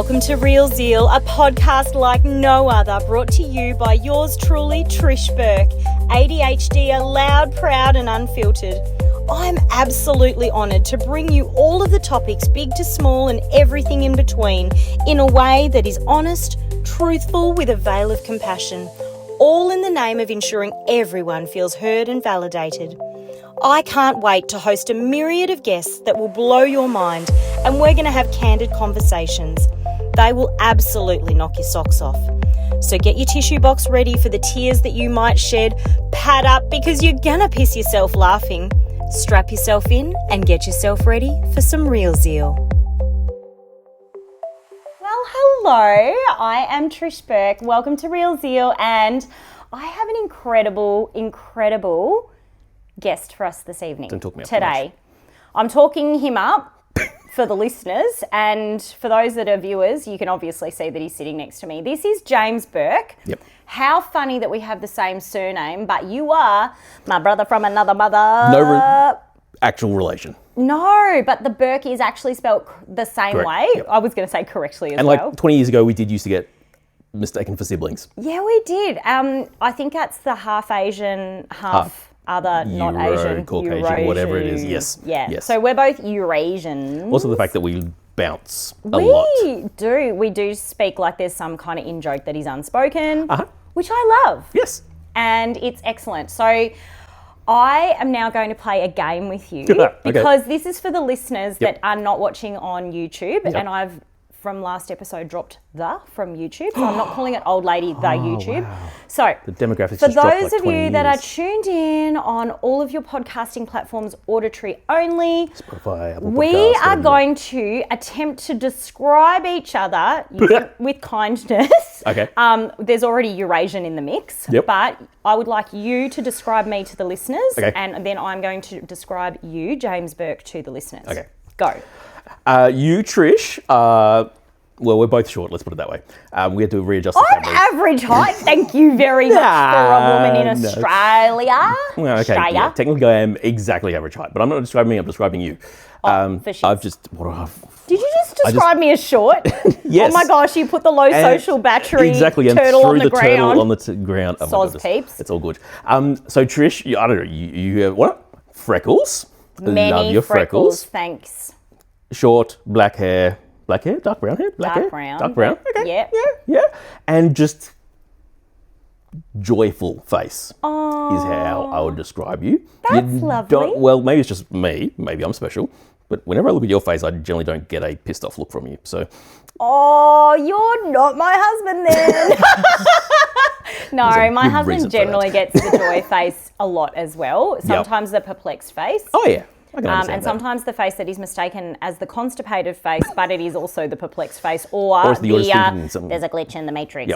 Welcome to Real Zeal, a podcast like no other, brought to you by yours truly, Trish Burke, ADHD, loud, proud and unfiltered. I'm absolutely honoured to bring you all of the topics, big to small and everything in between, in a way that is honest, truthful, with a veil of compassion, all in the name of ensuring everyone feels heard and validated. I can't wait to host a myriad of guests that will blow your mind, and we're going to have candid conversations. They will absolutely knock your socks off. So get your tissue box ready for the tears that you might shed. Pad up because you're going to piss yourself laughing. Strap yourself in and get yourself ready for some Real Zeal. Well, hello. I am Trish Burke. Welcome to Real Zeal, and I have an incredible guest for us this evening. Don't talk me up today. I'm talking him up for the listeners, and for those that are viewers, you can obviously see that he's sitting next to me. This is James Burke. Yep. How funny that we have the same surname, but you are my brother from another mother. No actual relation. No, but the Burke is actually spelled the same Correct. way. Yep. I was going to say correctly as And well. like 20 years ago, we did used to get mistaken for siblings. Yeah, we did. I think that's the half Asian, half other, not Asian, Caucasian, Eurasian. whatever it is. Yes. Yeah. Yes. So we're both Eurasians. Also the fact that we bounce a lot. We do speak like there's some kind of in-joke that is unspoken, which I love. Yes. And it's excellent. So I am now going to play a game with you Okay. because this is for the listeners Yep. that are not watching on YouTube, Yep. and I've from last episode dropped the from YouTube, so I'm not calling it old lady the YouTube. Wow. So The demographics for just dropped those like of you 20 that are years. tuned in on all of your podcasting platforms, auditory only, Spotify, Apple we Podcasts, are whatever. going to attempt to describe each other with kindness. Okay. There's already Eurasian in the mix, Yep. but I would like you to describe me to the listeners, Okay. and then I'm going to describe you, James Burke, to the listeners. Okay. Go. You, Trish, well, we're both short, let's put it that way. We had to readjust the I'm cameras. average height. Thank you very much for a woman in No. Australia. Well, okay, Australia. yeah, technically I am exactly average height, but I'm not describing me, I'm describing you. For shits. I've just, Did you just describe me as short? Yes. Oh my gosh, you put the low social battery exactly, and turtle threw on the ground. turtle on the ground. Oh my Soz goodness. peeps. It's all good. So Trish, I don't know, you have what? Freckles. Many Love your freckles. Thanks. Short, black hair, dark brown hair, Dark brown. dark brown. Okay. Yeah. Yeah. And just joyful face is how I would describe you. That's You lovely. don't- Well, maybe it's just me. Maybe I'm special. But whenever I look at your face, I generally don't get a pissed off look from you. So Oh, you're not my husband then. No, my good husband reason for generally that. gets the joy face a lot as well. Sometimes the perplexed face. oh yeah, I can understand And that. sometimes the face that is mistaken as the constipated face, but it is also the perplexed face, or it's the you're just thinking something- there's a glitch in the matrix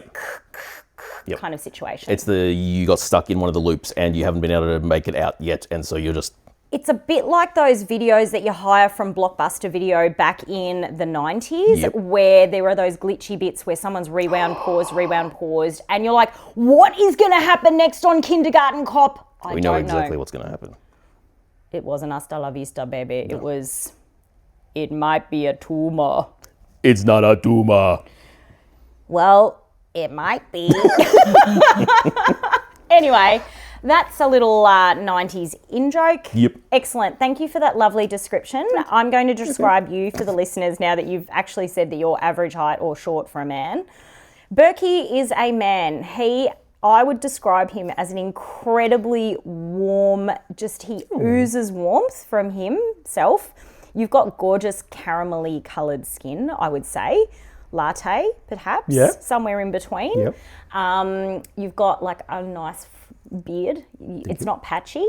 Yep. kind of situation. It's the you got stuck in one of the loops and you haven't been able to make it out yet, and so you're just It's a bit like those videos that you hire from Blockbuster Video back in the 90s, Yep. where there are those glitchy bits where someone's rewound, paused, and you're like, what is going to happen next on Kindergarten Cop? I we don't know exactly what's going to happen. It wasn't hasta la vista, baby. No. It might be a tumor. It's not a tumor. Well, it might be. Anyway, that's a little 90s in-joke. Yep. Excellent. Thank you for that lovely description. I'm going to describe you for the listeners now that you've actually said that you're average height or short for a man. Burkie is a man. I would describe him as an incredibly warm, he oozes warmth from himself. You've got gorgeous caramelly coloured skin, I would say. Latte, perhaps, Yeah. somewhere in between. Yep. You've got like a nice beard. It's not patchy.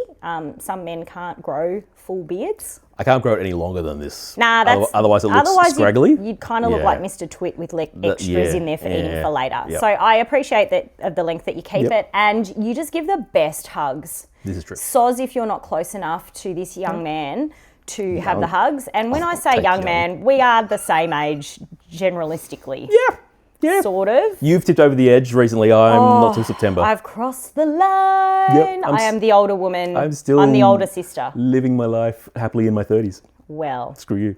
Some men can't grow full beards. I can't grow it any longer than this. Nah, that's otherwise it looks scraggly. You'd kind of look Yeah. like Mr. Twit with extras in there for eating for later. Yep. So I appreciate that of the length that you keep Yep. it, and you just give the best hugs. This is true. Soz if you're not close enough to this young man to have the hugs. And when I say take young young. man, we are the same age generalistically. Yeah. Sort of. You've tipped over the edge recently. I'm not till September. I've crossed the line. I'm I am the older woman. I'm the older sister. living my life happily in my 30s. Well, Screw you.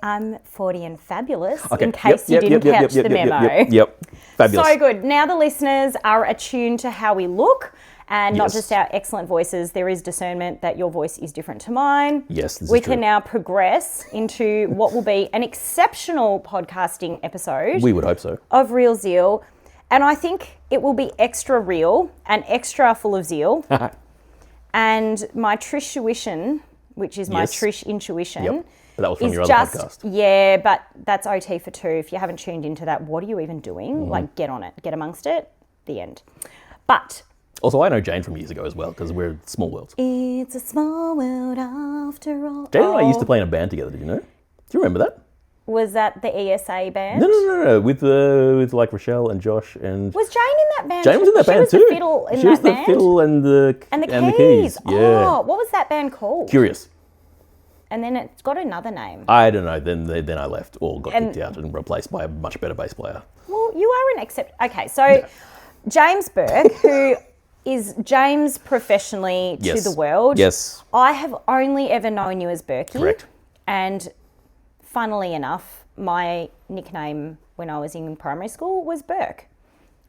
I'm 40 and fabulous, Okay. in case you didn't catch the memo. Yep. Fabulous. So good. Now the listeners are attuned to how we look and not Yes. just our excellent voices. There is discernment that your voice is different to mine. Yes, this we is true. can now progress into what will be an exceptional podcasting episode We would hope so. of Real Zeal. And I think it will be extra real and extra full of zeal. And my Trish tuition, which is my Yes. Trish intuition, Yep. But that was from is your other just, podcast. yeah, but that's OT for two. If you haven't tuned into that, what are you even doing? Mm-hmm. Like, get on it, get amongst it, the end. But Also, I know Jane from years ago as well, because we're small worlds. it's a small world after all. Jane and I used to play in a band together, did you know? Do you remember that? Was that the ESA band? No. With like Rochelle and Josh and... Was Jane in that band? Jane was in that she band was too. The fiddle in she that was the band? fiddle and the keys. Yeah. Oh, what was that band called? Curious. And then it's got another name. I don't know. Then I left or got kicked out and replaced by a much better bass player. Well, you are an except. Okay, so James Burke, who is James professionally to Yes. the world. Yes. I have only ever known you as Burkie. Correct. And funnily enough, my nickname when I was in primary school was Burke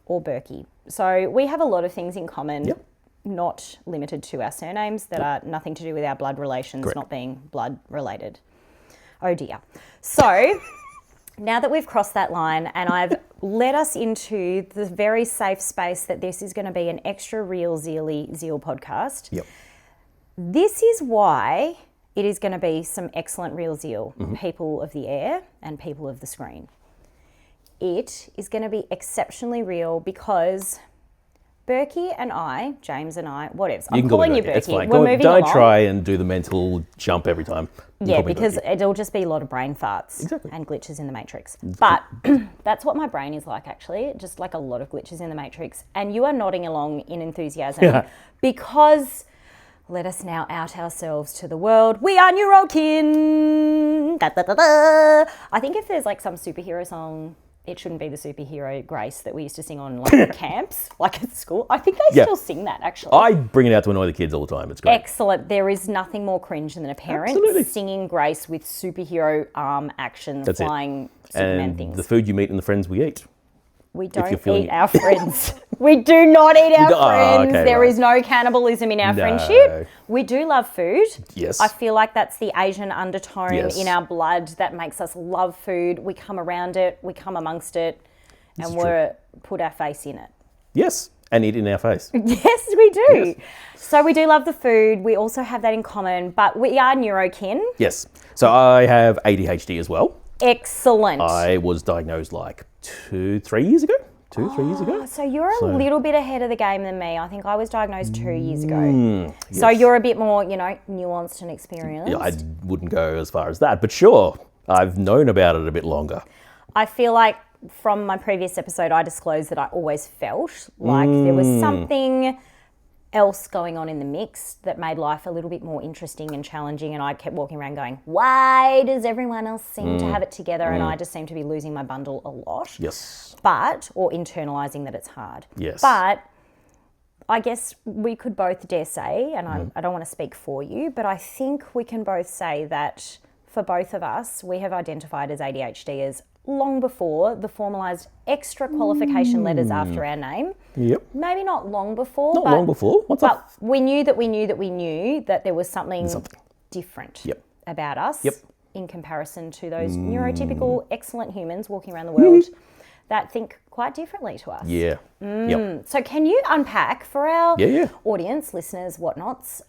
or Burkie. So we have a lot of things in common. Yep. Not limited to our surnames that are nothing to do with our blood relations, Correct. not being blood related. Oh dear. So now that we've crossed that line and I've led us into the very safe space that this is going to be an extra real Zeal podcast, Yep. this is why it is going to be some excellent real Zeal, people of the air and people of the screen. It is going to be exceptionally real because Burkie and I, James and I, whatever. You I'm can call me calling you Burkie. It's Burkie. fine. We're moving Don't along. try and do the mental jump every time. You Yeah, call me because Burkie. it'll just be a lot of brain farts Exactly. and glitches in the matrix. But that's what my brain is like, actually, just like a lot of glitches in the matrix. And you are nodding along in enthusiasm because let us now out ourselves to the world. We are neurokin. Da, da, da, da. I think if there's like some superhero song, it shouldn't be the superhero Grace that we used to sing on like camps, like at school. I think they still sing that, actually. I bring it out to annoy the kids all the time. It's great. Excellent. There is nothing more cringe than a parent Absolutely. singing Grace with superhero arm action, That's it. flying Superman And things. the food you meet and the friends we eat. We you're don't feeling- eat our friends. We do not eat our don't- oh, friends. okay, There right. is no cannibalism in our No. friendship. We do love food. Yes. I feel like that's the Asian undertone Yes. in our blood that makes us love food. We come around it, we come amongst it, and is we put our face in it. Yes. And eat in our face. Yes, we do. Yes. So we do love the food. We also have that in common, but we are neurokin. Yes. So I have ADHD as well. Excellent. I was diagnosed like 3 years ago. 3 years ago. So you're a little bit ahead of the game than me. I think I was diagnosed 2 years ago. So yes. you're a bit more, nuanced and experienced. Yeah, I wouldn't go as far as that, but sure, I've known about it a bit longer. I feel like from my previous episode, I disclosed that I always felt like there was something else going on in the mix that made life a little bit more interesting and challenging. And I kept walking around going, why does everyone else seem to have it together? And I just seem to be losing my bundle a lot. Yes. Or internalizing that it's hard. Yes. But I guess we could both dare say, and I don't want to speak for you, but I think we can both say that for both of us, we have identified as ADHDers long before the formalised extra qualification letters after our name. Yep. Maybe not long before. Not but, long before. What's But up? we knew that there was something different Yep. about us Yep. in comparison to those neurotypical, excellent humans walking around the world that think quite differently to us. Yeah. Yep. So can you unpack for our Yeah. audience, listeners, whatnots,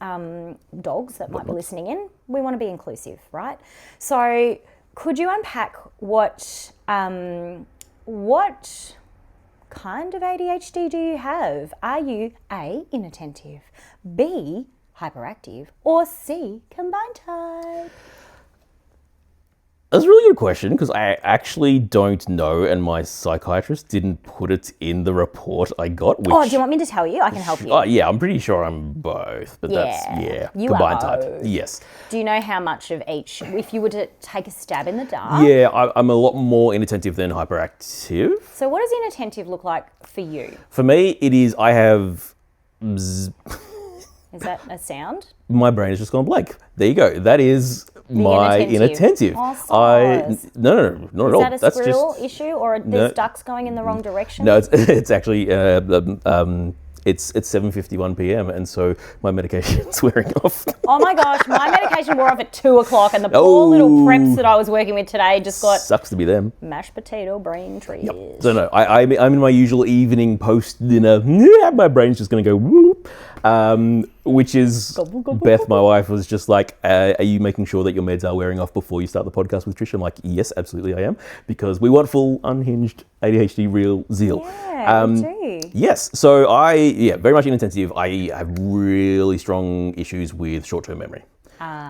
dogs that might be listening in? We want to be inclusive, right? So could you unpack what kind of ADHD do you have? Are you A, inattentive, B, hyperactive, or C, combined type? That's a really good question because I actually don't know, and my psychiatrist didn't put it in the report I got. Which, Do you want me to tell you? I can help you. Oh, yeah, I'm pretty sure I'm both, but You combined are type. both. Yes. Do you know how much of each, if you were to take a stab in the dark? Yeah, I'm a lot more inattentive than hyperactive. So what does inattentive look like for you? For me, it is I have Is that a sound? my brain has just gone blank. There you go. That is my inattentive. Oh, stars. No, not at all. Is that a squirrel issue, or are these ducks going in the wrong direction? No, it's actually it's 7:51 p.m. and so my medication's wearing off. Oh my gosh, my medication wore off at 2:00, and the poor little preps that I was working with today just got sucks to be them. Mashed potato brain trees. Yep. So no, I'm in my usual evening post dinner. My brain's just gonna go whoop. Which is Beth, my wife, was just like, are you making sure that your meds are wearing off before you start the podcast with Trish? I'm like, yes, absolutely I am, because we want full, unhinged ADHD real Zeal. Yeah, me too. Yes, so very much inattentive. I have really strong issues with short-term memory.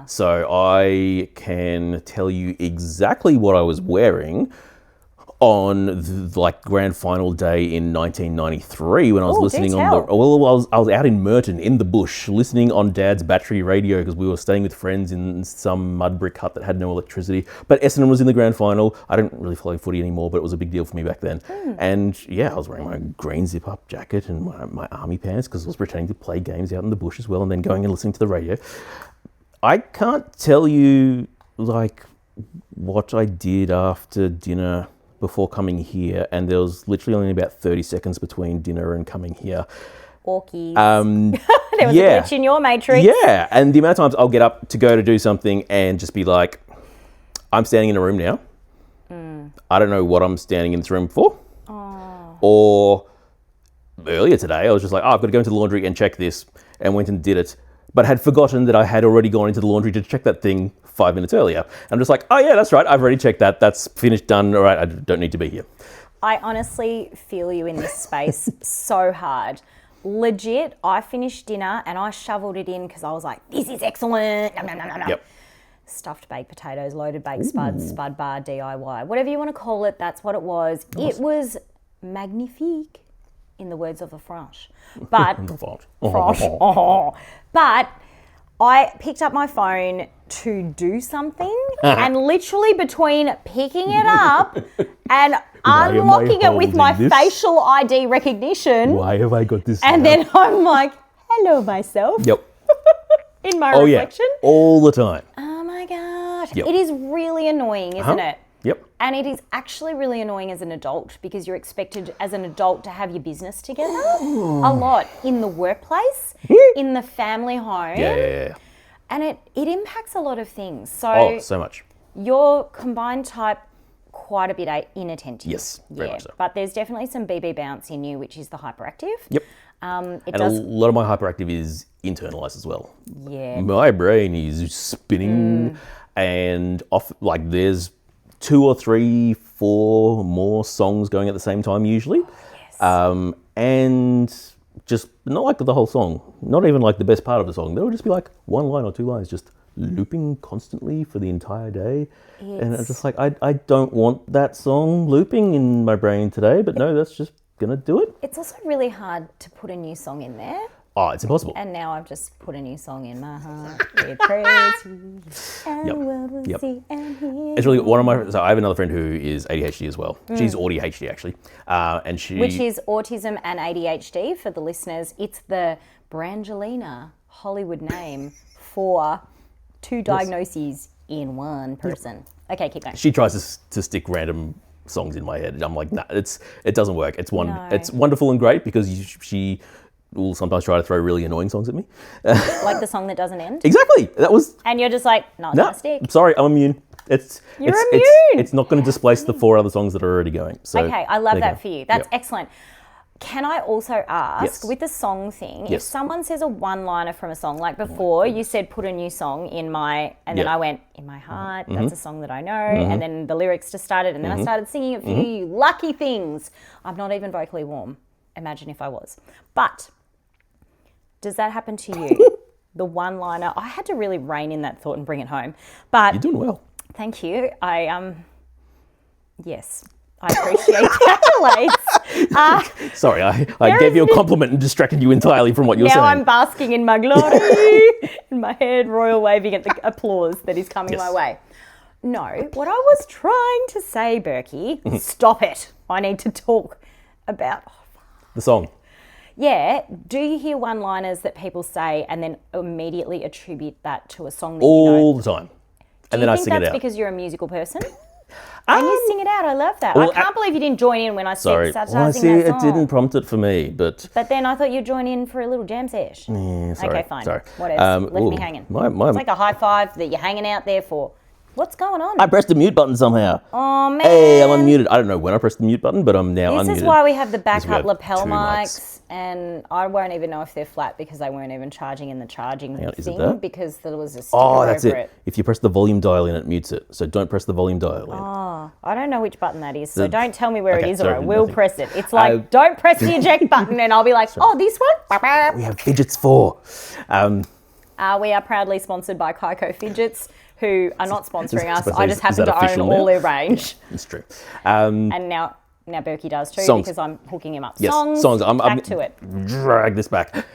So I can tell you exactly what I was wearing on the grand final day in 1993 when I was listening on the... Well, I was out in Merton in the bush listening on Dad's battery radio because we were staying with friends in some mud brick hut that had no electricity. But Essendon was in the grand final. I don't really follow footy anymore, but it was a big deal for me back then. And yeah, I was wearing my green zip-up jacket and my army pants because I was pretending to play games out in the bush as well and then going and listening to the radio. I can't tell you what I did after dinner before coming here, and there was literally only about 30 seconds between dinner and coming here. Orkies. There was a glitch in your matrix. Yeah, and the amount of times I'll get up to go to do something and just be like, I'm standing in a room now. I don't know what I'm standing in this room for. Or earlier today, I was just like, I've got to go into the laundry and check this, and went and did it, but had forgotten that I had already gone into the laundry to check that thing 5 minutes earlier. I'm just like, oh yeah, that's right. I've already checked that. That's finished, done. All right, I don't need to be here. I honestly feel you in this space so hard. Legit, I finished dinner and I shoveled it in because I was like, this is excellent. Nom, nom, nom, nom, nom. Yep. Stuffed baked potatoes, loaded baked spuds, spud bar, DIY. Whatever you want to call it, that's what it was. Nice. It was magnifique, in the words of the French. But, but I picked up my phone to do something and literally between picking it up and unlocking it with my facial ID recognition. Why have I got this? And then I'm like, hello, myself. Yep. In my reflection. Yeah. All the time. Oh my gosh. Yep. It is really annoying, isn't it? Yep. And it is actually really annoying as an adult because you're expected as an adult to have your business together a lot in the workplace, in the family home. Yeah. And it impacts a lot of things. So, so much. You're combined type quite a bit inattentive. Yes, very much so. But there's definitely some BB bounce in you, which is the hyperactive. Yep. A lot of my hyperactive is internalized as well. Yeah. My brain is spinning and off, there's 2 or 3, 4 more songs going at the same time usually. Yes. And just not the whole song, not even the best part of the song. There will just be 1 line or 2 lines just looping constantly for the entire day. And it's just I don't want that song looping in my brain today, but no, that's just gonna do it. It's also really hard to put a new song in there. Oh, it's impossible. And now I've just put a new song in my heart. It prays you, and the world will see and hear. It's really one of my. So I have another friend who is ADHD as well. She's ADHD actually, and she. Which is autism and ADHD for the listeners. It's the Brangelina Hollywood name for 2 diagnoses in one person. Yep. Okay, keep going. She tries to stick random songs in my head. I'm like, nah, it doesn't work. It's wonderful and great because she will sometimes try to throw really annoying songs at me. Like the song that doesn't end? Exactly. That was... And you're just like, not gonna stick. I'm sorry, I'm immune. You're immune! It's not going to displace the 4 other songs that are already going. So, okay, I love that for you. That's excellent. Can I also ask, with the song thing, if someone says a one-liner from a song, like before, you said put a new song in my... And then I went, in my heart, that's a song that I know. And then the lyrics just started, and then I started singing it for you. Lucky things. I'm not even vocally warm. Imagine if I was. But... does that happen to you? The one-liner. I had to really rein in that thought and bring it home. But you're doing well. Thank you. Yes, I appreciate the accolades. Sorry, I gave you a compliment and distracted you entirely from what you were saying. Now I'm basking in my glory, in my head, royal waving at the applause that is coming my way. No, what I was trying to say, Burkie, stop it. I need to talk about... the song. Yeah, do you hear one-liners that people say and then immediately attribute that to a song that all the time? and then I sing it out. Do you think that's because you're a musical person? And you sing it out. I love that. I can't believe you didn't join in when I started singing that song. It didn't prompt it for me, but... But then I thought you'd join in for a little jam sesh. Yeah, sorry. Okay, fine. Sorry. Whatever. Left me hanging. It's like a high five that you're hanging out there for. What's going on? I pressed the mute button somehow. Oh, man. Hey, I'm unmuted. I don't know when I pressed the mute button, but I'm now unmuted. This is why we have the backup lapel mics, and I won't even know if they're flat because they weren't even charging in the charging thing because there was a sticker over that's it. If you press the volume dial in, it mutes it. So don't press the volume dial in. Oh, I don't know which button that is, so don't tell me where it is or I will press it. It's like, don't press the eject button, and I'll be like, this one? We have fidgets for. We are proudly sponsored by Kaiko Fidgets, who are not sponsoring us. I just happen to own all their range. It's true. And now Burkie does too, because I'm hooking him up. Yes, songs. I'm to it. Drag this back.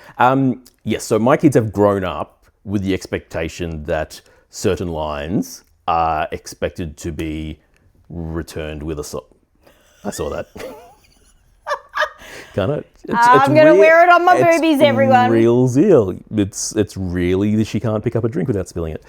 Yes, so my kids have grown up with the expectation that certain lines are expected to be returned with a song. I saw that. Can't it? I'm going to wear it on my boobies, everyone. Real Zeal. It's really, she can't pick up a drink without spilling it.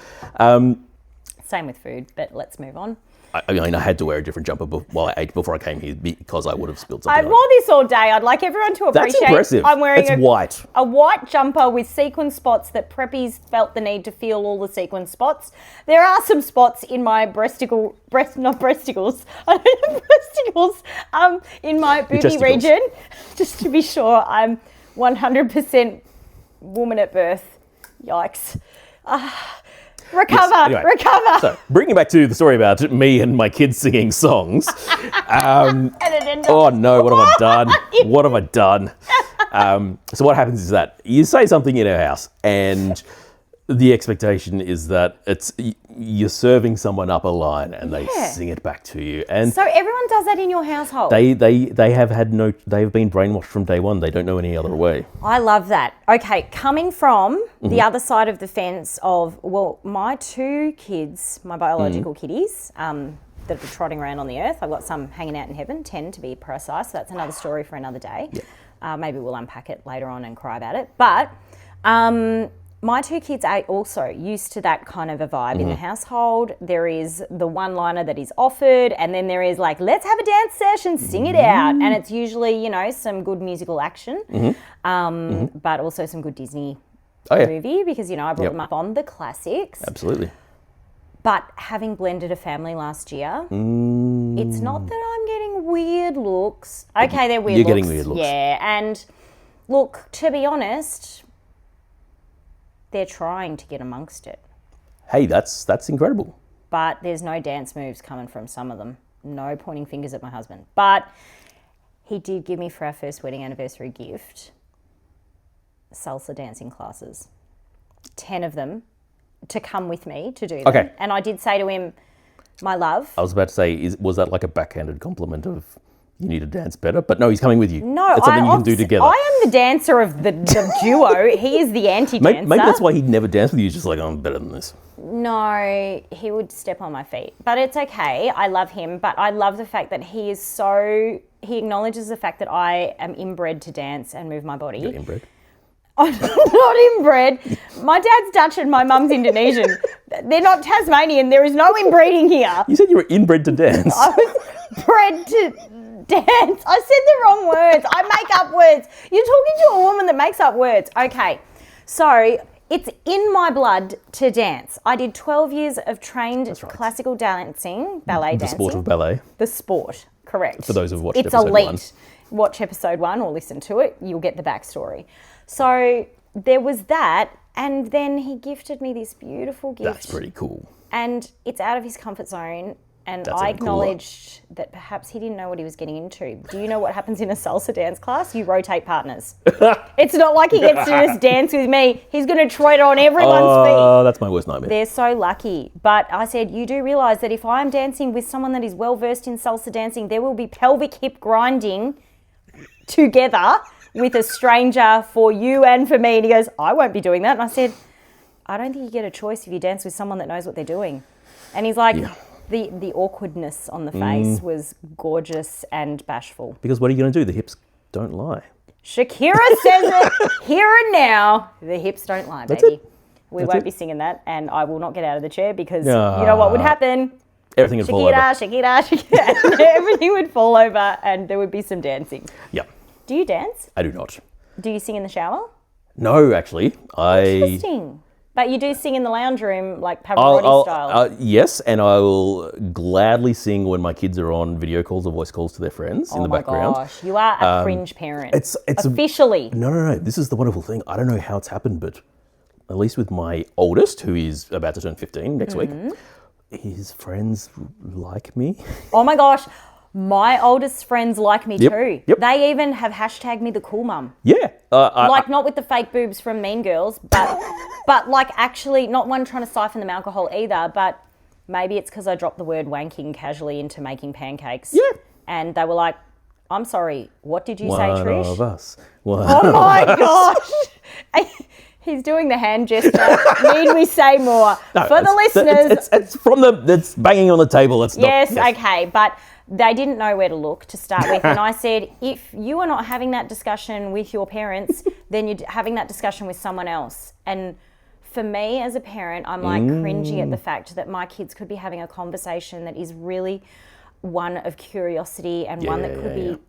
Same with food, but let's move on. I mean, I had to wear a different jumper while I ate before I came here because I would have spilled something. I wore this all day. I'd like everyone to appreciate. That's impressive. I'm wearing a white jumper with sequin spots that preppies felt the need to feel all the sequin spots. There are some spots in my in my booby region. Just to be sure, I'm 100% woman at birth. Yikes. Recover. So, bringing back to the story about me and my kids singing songs. Oh no, what have I done? What have I done? So what happens is that you say something in our house and the expectation is that you're serving someone up a line and they sing it back to you. And so everyone does that in your household? They have been brainwashed from day one. They don't know any other way. I love that. Okay, coming from the other side of the fence of, my two kids, my biological kiddies, that are trotting around on the earth. I've got some hanging out in heaven, 10 to be precise. So that's another story for another day. Yeah. Maybe we'll unpack it later on and cry about it. But my two kids are also used to that kind of a vibe in the household. There is the one-liner that is offered, and then there is like, let's have a dance session, sing it out. And it's usually, some good musical action, but also some good Disney movie because, I brought them up on the classics. Absolutely. But having blended a family last year, it's not that I'm getting weird looks. Okay, they're weird looks. You're getting weird looks. Yeah, and look, to be honest, they're trying to get amongst it. Hey, that's incredible. But there's no dance moves coming from some of them. No pointing fingers at my husband. But he did give me for our first wedding anniversary gift salsa dancing classes. 10 of them to come with me to do them. Okay. And I did say to him, my love. I was about to say, was that like a backhanded compliment of you need to dance better? But no, he's coming with you. No, it's something you can do together. I am the dancer of the duo. He is the anti-dancer. Maybe that's why he'd never dance with you. He's just like, I'm better than this. No, he would step on my feet. But it's okay. I love him. But I love the fact that he acknowledges the fact that I am inbred to dance and move my body. You're inbred? I'm not inbred. My dad's Dutch and my mum's Indonesian. They're not Tasmanian. There is no inbreeding here. You said you were inbred to dance. I was bred to dance. I said the wrong words. I make up words. You're talking to a woman that makes up words. Okay. So it's in my blood to dance. I did 12 years of trained classical dancing, ballet dancing. The sport of ballet. The sport, correct. For those who've watched episode 1. It's elite. Watch episode 1 or listen to it. You'll get the backstory. So there was that, and then he gifted me this beautiful gift. That's pretty cool. And it's out of his comfort zone, and I acknowledged that perhaps he didn't know what he was getting into. Do you know what happens in a salsa dance class? You rotate partners. It's not like he gets to just dance with me. He's going to tread on everyone's feet. Oh, that's my worst nightmare. They're so lucky. But I said, you do realise that if I'm dancing with someone that is well-versed in salsa dancing, there will be pelvic hip grinding together with a stranger for you and for me. And he goes, I won't be doing that. And I said, I don't think you get a choice if you dance with someone that knows what they're doing. And he's like, the awkwardness on the face was gorgeous and bashful. Because what are you going to do? The hips don't lie. Shakira says it here and now. The hips don't lie, baby. We That's won't it. be singing that, and I will not get out of the chair because you know what would happen? Everything would fall over. Shakira, and everything would fall over and there would be some dancing. Yeah. Do you dance? I do not. Do you sing in the shower? No, actually. Interesting. But you do sing in the lounge room, like Pavarotti style. Yes, and I will gladly sing when my kids are on video calls or voice calls to their friends in the background. Oh my gosh, you are a cringe parent. It's officially. No. This is the wonderful thing. I don't know how it's happened, but at least with my oldest, who is about to turn 15 next week, his friends like me. Oh my gosh. My oldest friends like me too. Yep. They even have hashtagged me the cool mum. Yeah. Not with the fake boobs from Mean Girls, but like actually not one trying to siphon them alcohol either, but maybe it's because I dropped the word wanking casually into making pancakes. Yeah. And they were like, I'm sorry, what did you say, One Trish? of us. Oh my gosh. He's doing the hand gesture. Need we say more? No, For the listeners. It's banging on the table. It's not. Yes, okay, but they didn't know where to look to start with. And I said, if you are not having that discussion with your parents, then you're having that discussion with someone else. And for me as a parent, I'm like cringing at the fact that my kids could be having a conversation that is really one of curiosity and one that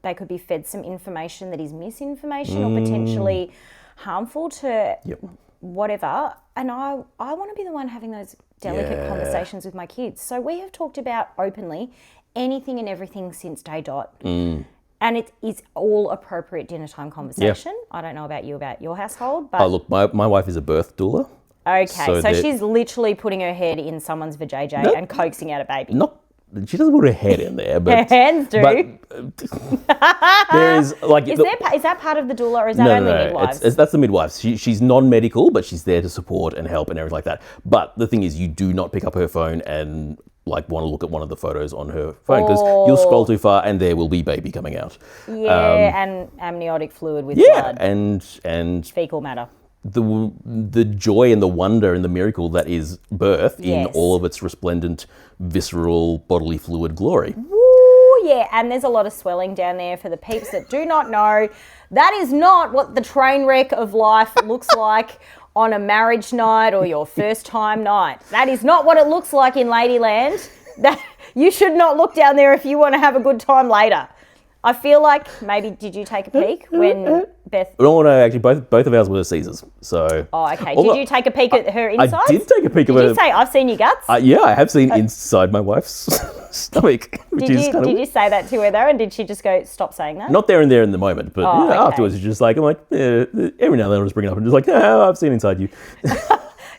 they could be fed some information that is misinformation or potentially harmful to whatever. And I want to be the one having those delicate conversations with my kids. So we have talked about openly anything and everything since day dot. And it is all appropriate dinner time conversation. I don't know about your household, but... Oh, look, my wife is a birth doula. Okay, so she's literally putting her head in someone's vajayjay and coaxing out a baby. She doesn't put her head in there, but... Her hands do. There is, like... Is that part of the doula or is that only midwives? That's the midwives. She's non-medical, but she's there to support and help and everything like that. But the thing is, you do not pick up her phone and... want to look at one of the photos on her phone because you'll scroll too far and there will be baby coming out. Yeah, and amniotic fluid with blood. and fecal matter. The joy and the wonder and the miracle that is birth in all of its resplendent, visceral, bodily fluid glory. Woo, yeah, and there's a lot of swelling down there for the peeps that do not know. That is not what the train wreck of life looks like on a marriage night or your first time night. That is not what it looks like in Ladyland. That you should not look down there if you want to have a good time later. I feel like maybe did you take a peek when Beth? No, actually, both of ours were Caesars. So. Oh, okay. Did you take a peek at her insides? I did take a peek at her. Did you say I've seen your guts? Yeah, I have seen inside my wife's stomach. Did you say that to her though, and did she just go stop saying that? Not there and there in the moment, but afterwards, it's just like I'm like every now and then I'll just bring it up and just like, I've seen inside you.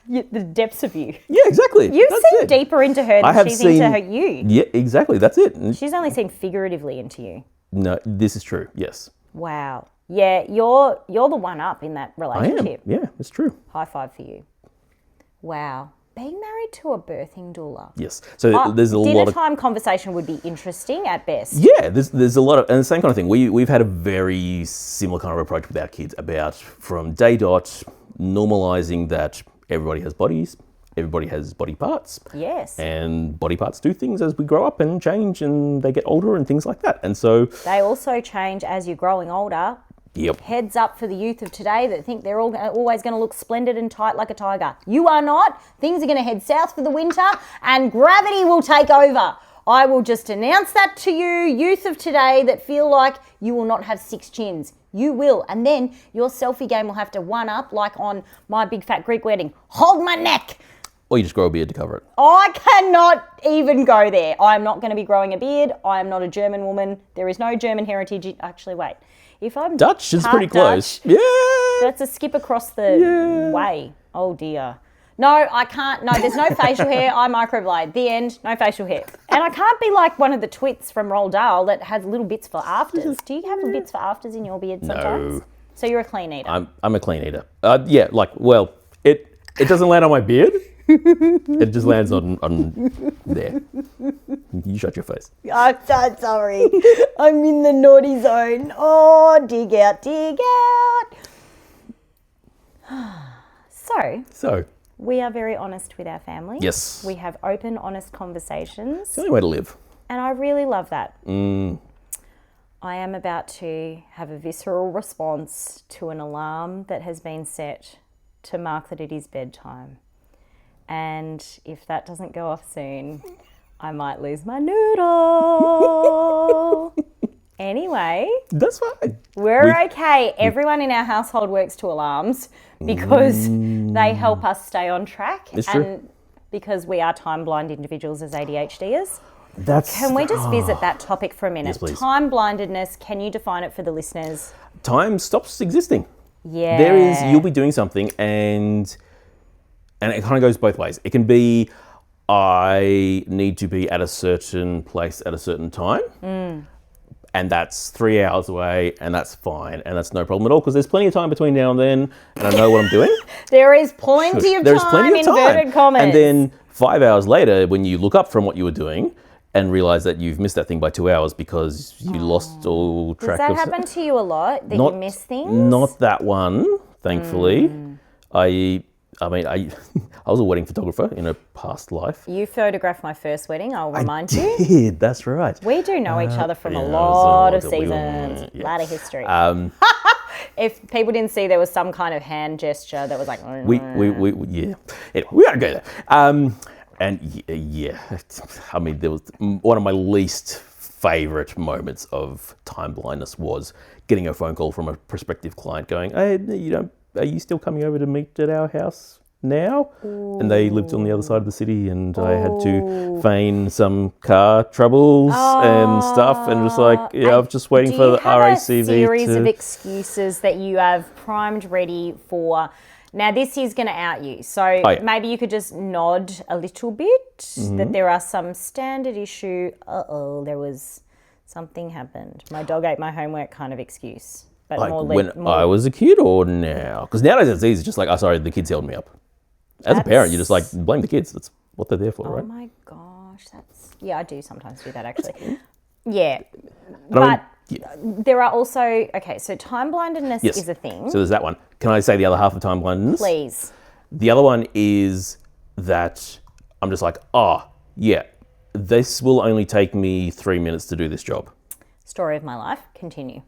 The depths of you. Yeah, exactly. You've seen deeper into her than she's into you. Yeah, exactly. That's it. She's only seen figuratively into you. No, this is true. Yes. Wow. Yeah, you're the one up in that relationship. I am. Yeah, it's true. High five for you. Wow. Being married to a birthing doula. Yes. So there's a lot of... Dinner time conversation would be interesting at best. Yeah, there's a lot of... And the same kind of thing. We've had a very similar kind of approach with our kids about from day dot, normalising that everybody has bodies, everybody has body parts. Yes. And body parts do things as we grow up and change and they get older and things like that. And so... They also change as you're growing older. Yep. Heads up for the youth of today that think they're always going to look splendid and tight like a tiger. You are not. Things are going to head south for the winter and gravity will take over. I will just announce that to you, youth of today, that feel like you will not have 6 chins. You will. And then your selfie game will have to one up like on My Big Fat Greek Wedding. Hold my neck. Or you just grow a beard to cover it. I cannot even go there. I am not going to be growing a beard. I am not a German woman. There is no German heritage. Actually, wait. If I'm Dutch, it's pretty close. Dutch, yeah. That's a skip across the way. Oh, dear. No, I can't. No, there's no facial hair. I microblade. The end. No facial hair. And I can't be like one of the twits from Roald Dahl that has little bits for afters. Do you have little bits for afters in your beard sometimes? No. So you're a clean eater. I'm a clean eater. Yeah, it doesn't land on my beard. It just lands on there. You shut your face. I'm so sorry. I'm in the naughty zone. Oh, dig out, dig out. So. We are very honest with our family. Yes. We have open, honest conversations. It's the only way to live. And I really love that. I am about to have a visceral response to an alarm that has been set to mark that it is bedtime. And if that doesn't go off soon, I might lose my noodle. Anyway. That's fine. We're okay. Everyone in our household works to alarms because they help us stay on track. It's and true. because we are time-blind individuals as ADHDers. That's Can we just visit that topic for a minute? Yes, please. Time-blindedness, can you define it for the listeners? Time stops existing. Yeah. You'll be doing something and it kind of goes both ways. It can be, I need to be at a certain place at a certain time. And that's 3 hours away, and that's fine, and that's no problem at all, because there's plenty of time between now and then, and I know what I'm doing. There is plenty of time, inverted commas. And then 5 hours later, when you look up from what you were doing and realise that you've missed that thing by 2 hours because you lost all track of... Does that happen to you a lot, that you miss things? Not that one, thankfully. I mean, I was a wedding photographer in a past life. You photographed my first wedding, I'll remind you. I did, that's right. We do know each other from a lot of seasons, a lot of history. If people didn't see, there was some kind of hand gesture that was like... Yeah. Anyway, we gotta go there. And yeah, I mean, there was one of my least favourite moments of time blindness was getting a phone call from a prospective client going, hey, are you still coming over to meet at our house now? Ooh. And they lived on the other side of the city, and I had to feign some car troubles and stuff, and just like, I was just waiting for the RACV to... Do you have a series of excuses that you have primed ready for? Now, this is going to out you, so maybe you could just nod a little bit that there are some standard issue, there was something happened. My dog ate my homework kind of excuse. But like I was a kid or now? Because nowadays it's easy, just like, sorry, the kids held me up. As a parent, you just like blame the kids. That's what they're there for, right? Oh my gosh, I do sometimes do that actually. Yeah, there are also, so time blindedness is a thing. So there's that one. Can I say the other half of time blindedness? Please. The other one is that I'm just like, this will only take me 3 minutes to do this job. Story of my life, continue.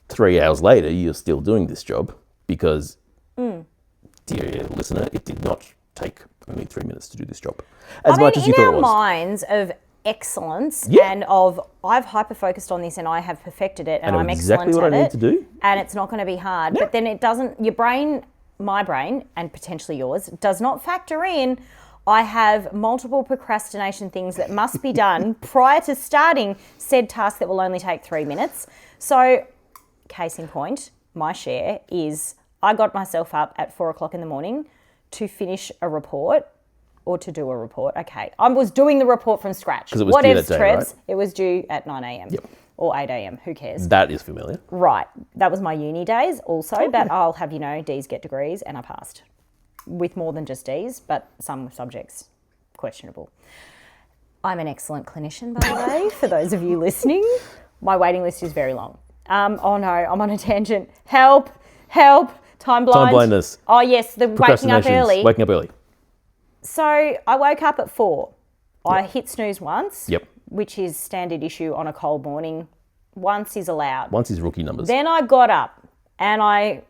3 hours later, you're still doing this job because, dear listener, it did not take only 3 minutes to do this job. As much as you thought it was. In our minds of excellence and of, I've hyper-focused on this and I have perfected it and I'm exactly excellent what at I need to do. And it's not going to be hard. No. But then it doesn't, your brain, my brain, and potentially yours, does not factor in, I have multiple procrastination things that must be done prior to starting said task that will only take 3 minutes. So... Case in point, my share is I got myself up at 4 o'clock in the morning to finish a report or to do a report. Okay, I was doing the report from scratch. Because it was due that day, right? It was due at 9 a.m. or 8 a.m. Who cares? That is familiar. Right. That was my uni days also, but I'll have, Ds get degrees and I passed. With more than just Ds, but some subjects questionable. I'm an excellent clinician, by the way, for those of you listening. My waiting list is very long. Oh no, I'm on a tangent. Help, time blindness. Oh yes, the waking up early. Waking up early. So I woke up at 4. I hit snooze once, which is standard issue on a cold morning. Once is allowed. Once is rookie numbers. Then I got up and I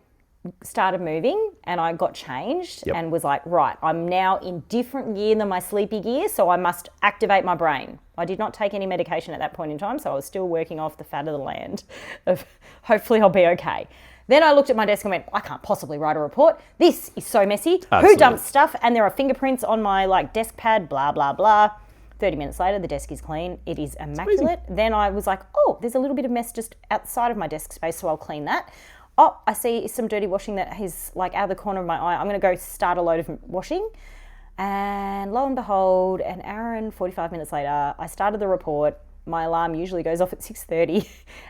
started moving and I got changed and was like, right, I'm now in different gear than my sleepy gear, so I must activate my brain. I did not take any medication at that point in time, so I was still working off the fat of the land of hopefully I'll be okay. Then I looked at my desk and went, I can't possibly write a report. This is so messy. Absolutely. Who dumped stuff? And there are fingerprints on my desk pad, blah, blah, blah. 30 minutes later, the desk is clean. It is immaculate. Then I was like, there's a little bit of mess just outside of my desk space, so I'll clean that. I see some dirty washing that is out of the corner of my eye. I'm going to go start a load of washing. And lo and behold, an hour and 45 minutes later, I started the report. My alarm usually goes off at 6:30.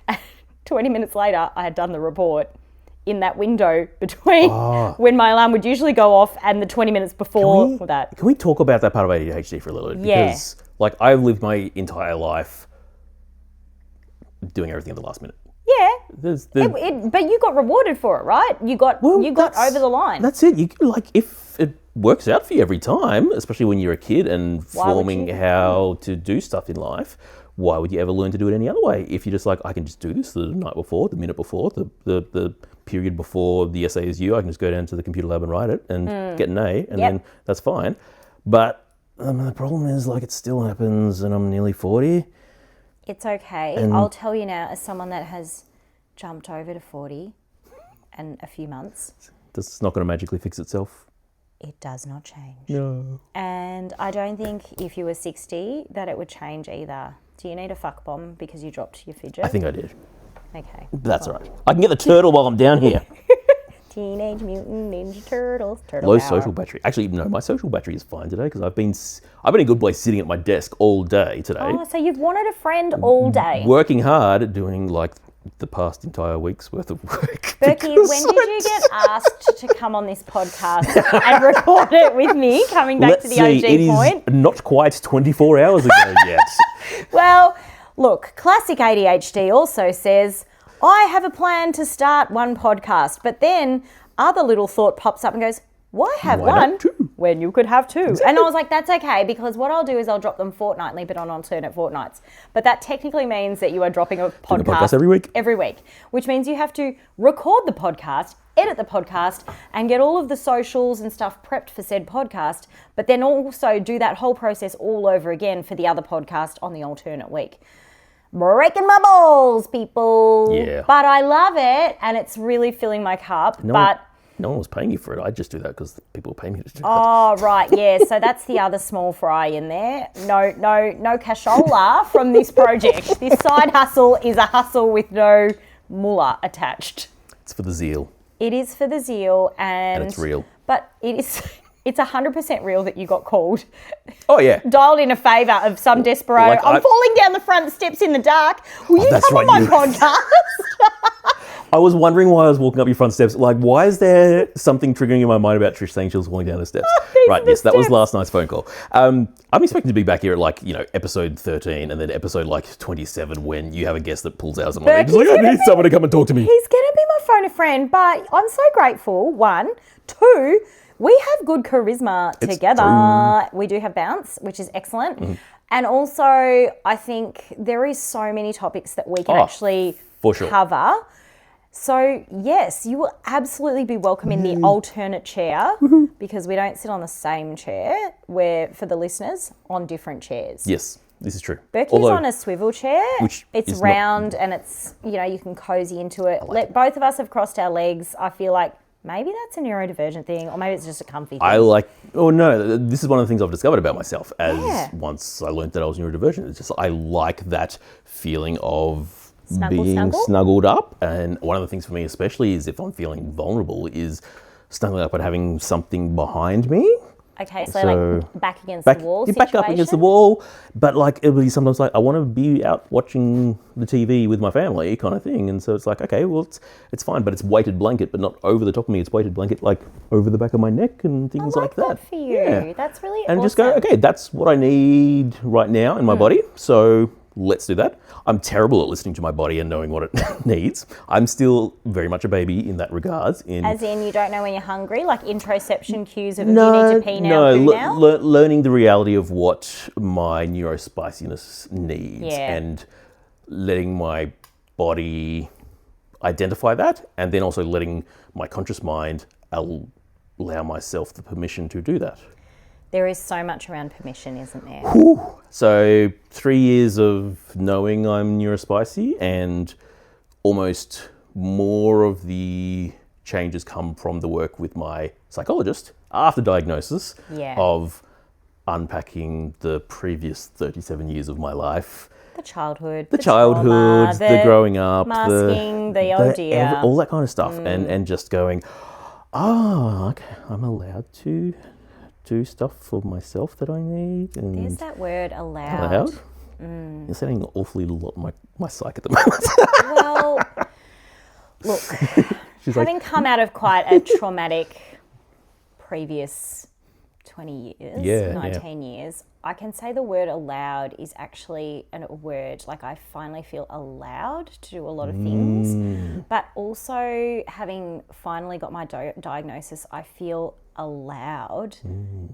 And 20 minutes later, I had done the report in that window between when my alarm would usually go off and the 20 minutes before that. Can we talk about that part of ADHD for a little bit? Because I've lived my entire life doing everything at the last minute. Yeah, but you got rewarded for it, right? You got over the line. That's it. You if it works out for you every time, especially when you're a kid and forming how to do stuff in life. why would you ever learn to do it any other way? If you're just like, I can just do this the night before, the minute before, the period before the essay is due, I can just go down to the computer lab and write it and get an A, and then that's fine. But the problem is, like, it still happens, and I'm nearly 40. It's okay. I'll tell you now, as someone that has jumped over to 40 and a few months. It's not going to magically fix itself. It does not change. No. And I don't think if you were 60 that it would change either. Do you need a fuck bomb because you dropped your fidget? I think I did. Okay. That's all right. I can get the turtle while I'm down here. Teenage Mutant Ninja Turtles. Low social battery. Actually, no, my social battery is fine today because I've been in a good place sitting at my desk all day today. Oh, so you've wanted a friend all day. Working hard, doing like the past entire week's worth of work. Burkie, when did you get asked to come on this podcast and record it with me, coming back to the OG point? It is not quite 24 hours ago yet. Well, look, classic ADHD also says, I have a plan to start one podcast, but then other little thought pops up and goes, why have one when you could have two? Exactly. And I was like, that's okay, because what I'll do is I'll drop them fortnightly, but on alternate fortnights. But that technically means that you are dropping a podcast every week, which means you have to record the podcast, edit the podcast, and get all of the socials and stuff prepped for said podcast, but then also do that whole process all over again for the other podcast on the alternate week. Breaking my balls, people. Yeah. But I love it, and it's really filling my cup. No one was paying you for it. I just do that because people pay me to do that. Oh, right, yeah. So that's the other small fry in there. No cashola from this project. This side hustle is a hustle with no mullah attached. It's for the zeal. It is for the zeal, and it's real. But it's 100% real that you got called. Oh, yeah. Dialed in a favour of some desperado. Like I'm falling down the front steps in the dark. Will you come on my podcast? I was wondering why I was walking up your front steps. Like, why is there something triggering in my mind about Trish saying she was falling down the steps? Right, yes, that was last night's phone call. I'm expecting to be back here at episode 13 and then episode 27 when you have a guest that pulls out and I'm like, I need someone to come and talk to me. He's going to be my phone a friend, but I'm so grateful. 1, 2, we have good charisma together. True. We do have bounce, which is excellent. Mm-hmm. And also, I think there is so many topics that we can actually cover. So, yes, you will absolutely be welcome in the alternate chair because we don't sit on the same chair. We're, for the listeners, on different chairs. Yes, this is true. Burkie's on a swivel chair. It's round and it's, you can cozy into it. Both of us have crossed our legs. I feel like maybe that's a neurodivergent thing or maybe it's just a comfy thing. This is one of the things I've discovered about myself once I learned that I was neurodivergent. It's just I like that feeling of being snuggled up, and one of the things for me especially is if I'm feeling vulnerable is snuggling up and having something behind me. Okay, so like back against the wall situation? Back up against the wall, but like it'll be sometimes like I want to be out watching the TV with my family kind of thing, and so it's like, okay, well it's fine, but it's weighted blanket, but not over the top of me, it's weighted blanket like over the back of my neck and things like that. For you. Yeah. That's really and awesome. Just go, okay, that's what I need right now in my body, so let's do that. I'm terrible at listening to my body and knowing what it needs. I'm still very much a baby in that regards. As in you don't know when you're hungry, like interoception cues of you need to pee now, poo now? Learning the reality of what my neurospiciness needs and letting my body identify that, and then also letting my conscious mind allow myself the permission to do that. There is so much around permission, isn't there? Whew. So 3 years of knowing I'm neurospicy, and almost more of the changes come from the work with my psychologist after diagnosis of unpacking the previous 37 years of my life. The childhood, trauma, the growing up, masking, oh dear. All that kind of stuff. And just going, okay, I'm allowed to do stuff for myself that I need. And there's that word, allowed. You're sounding awfully a lot my psych at the moment. Well, look, having come out of quite a traumatic previous 20 years, 19 years, I can say the word allowed is actually a word, like I finally feel allowed to do a lot of things. But also having finally got my diagnosis, I feel allowed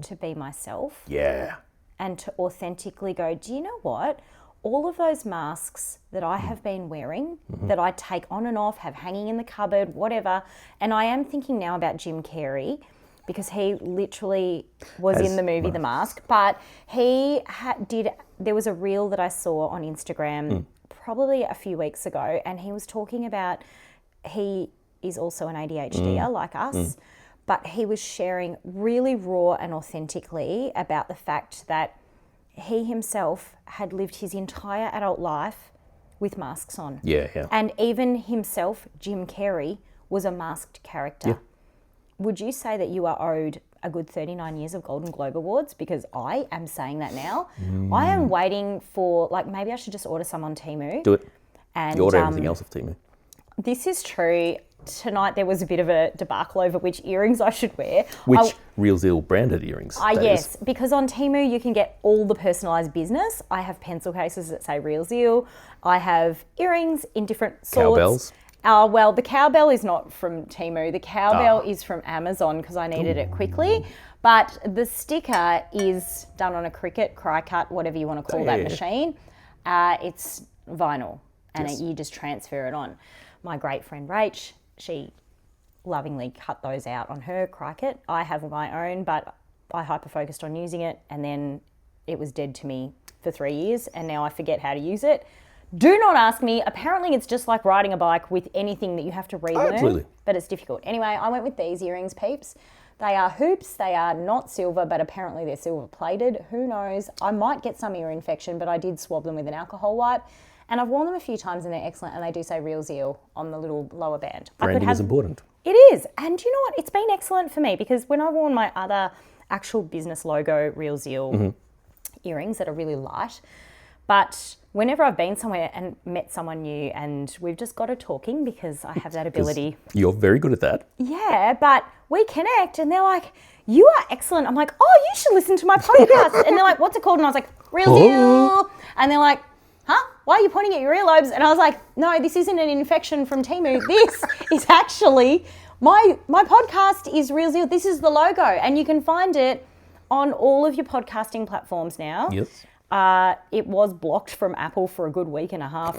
to be myself. Yeah. And to authentically go, do you know what? all of those masks that I have been wearing, that I take on and off, have hanging in the cupboard, whatever. And I am thinking now about Jim Carrey, because he literally was in the movie The Mask, but he there was a reel that I saw on Instagram probably a few weeks ago, and he was talking about, he is also an ADHDer like us, but he was sharing really raw and authentically about the fact that he himself had lived his entire adult life with masks on. Yeah. And even himself, Jim Carrey, was a masked character. Yeah. Would you say that you are owed a good 39 years of Golden Globe Awards? Because I am saying that now. I am waiting for, like, maybe I should just order some on Temu. Do it. And You order everything else off Temu. this is true. Tonight there was a bit of a debacle over which earrings I should wear. Which Real Zeal branded earrings? Yes, because on Temu you can get all the personalised business. I have pencil cases that say Real Zeal. I have earrings in different sorts. Cowbells? Well, the cowbell is not from Temu. The cowbell is from Amazon because I needed it quickly. But the sticker is done on a Cricut, Cry-Cut, whatever you want to call that machine. It's vinyl, and you just transfer it on. My great friend Rach, she lovingly cut those out on her Cry-Cut. I have my own, but I hyper-focused on using it, and then it was dead to me for 3 years, and now I forget how to use it. Do not ask me. Apparently it's just like riding a bike with anything that you have to relearn. Absolutely. But it's difficult. Anyway, I went with these earrings, peeps. They are hoops. They are not silver, but apparently they're silver plated. Who knows? I might get some ear infection, but I did swab them with an alcohol wipe. And I've worn them a few times and they're excellent. And they do say Real Zeal on the little lower band. Branding is important. It is. And you know what? It's been excellent for me because when I've worn my other actual business logo Real Zeal earrings that are really light, but whenever I've been somewhere and met someone new and we've just got to talking because I have that ability. You're very good at that. Yeah, but we connect and they're like, you are excellent. I'm like, oh, you should listen to my podcast. And they're like, what's it called? And I was like, Real Zeal. And they're like, huh? Why are you pointing at your earlobes? And I was like, no, this isn't an infection from Temu. This is actually, my podcast is Real Zeal. This is the logo. And you can find it on all of your podcasting platforms now. Yes. It was blocked from Apple for a good week and a half.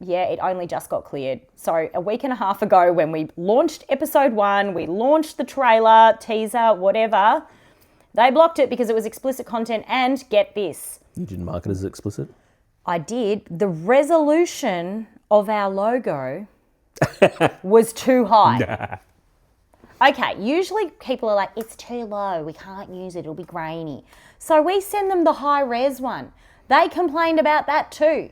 Yeah, it only just got cleared. So a week and a half ago when we launched episode 1, we launched the trailer, teaser, whatever, they blocked it because it was explicit content. And get this. You didn't mark it as explicit? I did. The resolution of our logo was too high. Okay, usually people are like, it's too low, we can't use it, it'll be grainy. So we send them the high res one. They complained about that too.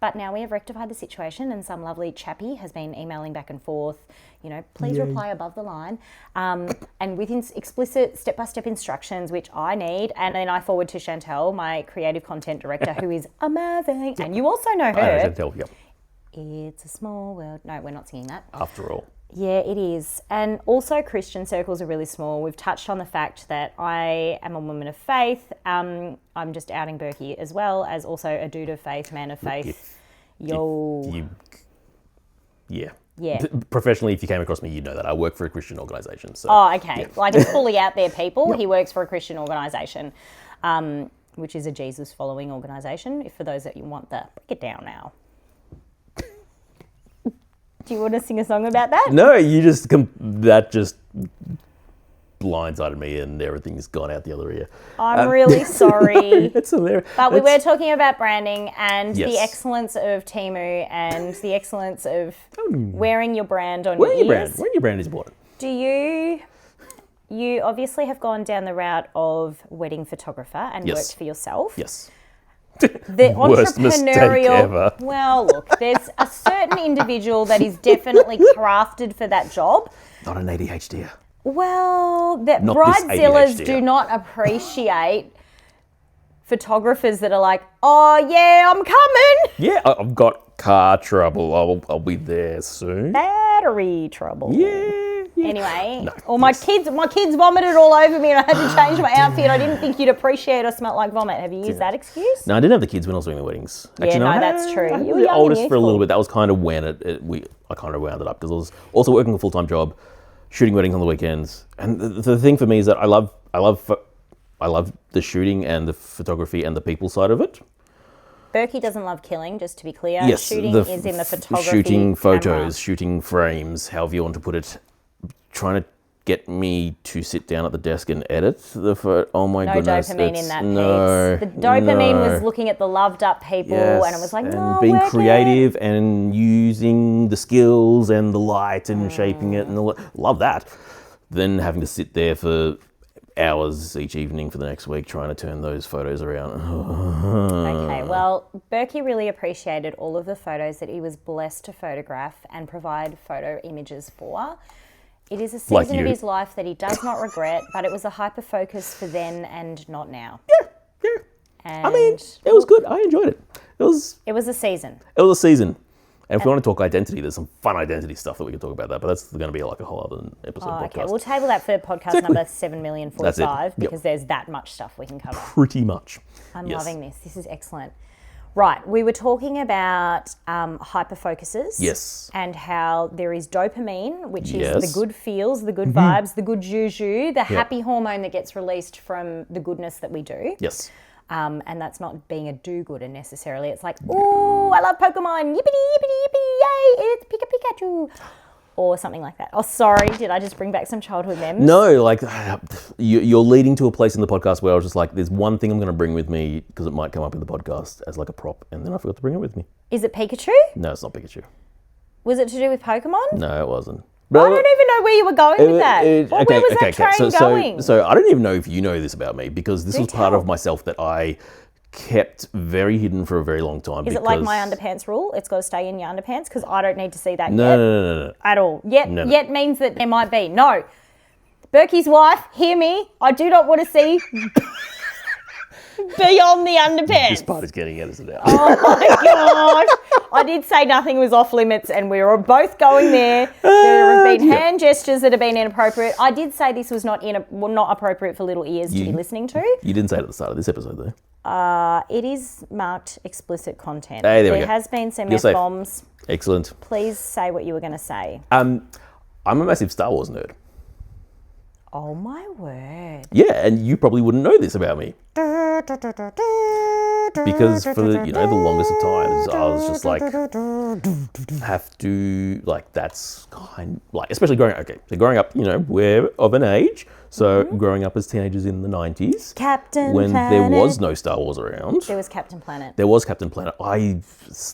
But now we have rectified the situation and some lovely chappie has been emailing back and forth, you know, please reply above the line. And with explicit step-by-step instructions, which I need. And then I forward to Chantel, my creative content director, who is amazing. And you also know her. I know Chantel, yep. It's a small world. No, we're not singing that. After all. Yeah, it is. And also Christian circles are really small. We've touched on the fact that I am a woman of faith. I'm just outing Burkie as well as also a dude of faith, man of faith. Yeah. Yeah. Professionally, if you came across me, you'd know that. I work for a Christian organisation. So. Oh, okay. Yeah. Like it's fully out there, people. He works for a Christian organisation, which is a Jesus following organisation. For those that you want that, break it down now. Do you want to sing a song about that? No, that just blindsided me and everything's gone out the other ear. I'm really sorry. It's hilarious. But we were talking about branding and the excellence of Temu and the excellence of wearing your brand on your ears. Wearing your brand is important. You obviously have gone down the route of wedding photographer and worked for yourself. Yes. The Worst mistake ever. Well, look, there's a certain individual that is definitely crafted for that job. Not an ADHD. Well, that Not bridezillas do not appreciate photographers that are like, oh yeah, I'm coming. Yeah, I've got car trouble. I'll be there soon. Battery trouble. Yeah. Anyway, my kids vomited all over me and I had to change my outfit. I didn't think you'd appreciate or smell like vomit. Have you used that excuse? No, I didn't have the kids when I was doing the weddings. Actually, that's true. You were the oldest for a little bit. That was kind of when I kind of wound it up because I was also working a full-time job, shooting weddings on the weekends. And the thing for me is that I love the shooting and the photography and the people side of it. Burkie doesn't love killing, just to be clear. Yes, Shooting is in the photography shooting photos, camera. shooting frames, however you want to put it. Trying to get me to sit down at the desk and edit the photo. Oh my goodness. No dopamine in that piece. The dopamine was looking at the loved up people and it was like, no, being creative and using the skills and the light and shaping it and all that. Love that. Then having to sit there for hours each evening for the next week trying to turn those photos around. Okay, well, Burkie really appreciated all of the photos that he was blessed to photograph and provide photo images for. It is a season of his life that he does not regret, but it was a hyperfocus for then and not now. Yeah. And I mean, it was good. I enjoyed it. It was a season. It was a season. And if we want to talk identity, there's some fun identity stuff that we can talk about that, but that's going to be like a whole other episode of podcast. Okay, we'll table that for podcast number 7,045,000 because there's that much stuff we can cover. Pretty much. I'm loving this. This is excellent. Right, we were talking about hyperfocuses. Yes. And how there is dopamine, which is the good feels, the good vibes, the good juju, the happy hormone that gets released from the goodness that we do. Yes. And that's not being a do-gooder necessarily. It's like, ooh, I love Pokemon, yippity, yippity, yippity, yay, it's Pikachu. Or something like that. Oh, sorry, did I just bring back some childhood memories? No, like you're leading to a place in the podcast where I was just like, there's one thing I'm going to bring with me because it might come up in the podcast as like a prop, and then I forgot to bring it with me. Is it Pikachu? No, it's not Pikachu. Was it to do with Pokemon? No, it wasn't. But I don't even know where you were going with that. Where was that train going? So I don't even know if you know this about me because this was part of myself that I kept very hidden for a very long time. Is it like my underpants rule? It's got to stay in your underpants because I don't need to see that yet. No. At all. Yet means that there might be. No. Burkie's wife, hear me. I do not want to see beyond the underpants. This part is getting at us now. Oh my gosh. I did say nothing was off limits and we were both going there. There have been hand gestures that have been inappropriate. I did say this was not appropriate for little ears to be listening to. You didn't say it at the start of this episode though. It is marked explicit content. Hey, there we go. There has been some F-bombs. Excellent. Please say what you were going to say. I'm a massive Star Wars nerd. Oh my word. Yeah, and you probably wouldn't know this about me. Because for the longest of times, I was just like, that's kind like, especially growing up, we're of an age. So growing up as teenagers in the 90s, when there was no Star Wars around. There was Captain Planet. I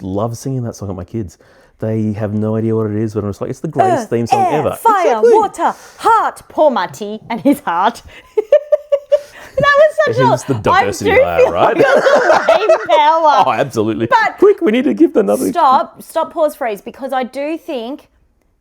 love singing that song at my kids. They have no idea what it is, but I'm just like, it's the greatest theme song ever. Fire, water, heart. Poor Marty and his heart. That was such He's the diversity hire, right? Power. Oh, absolutely. But quick, we need to give another. Stop, pause, freeze, because I do think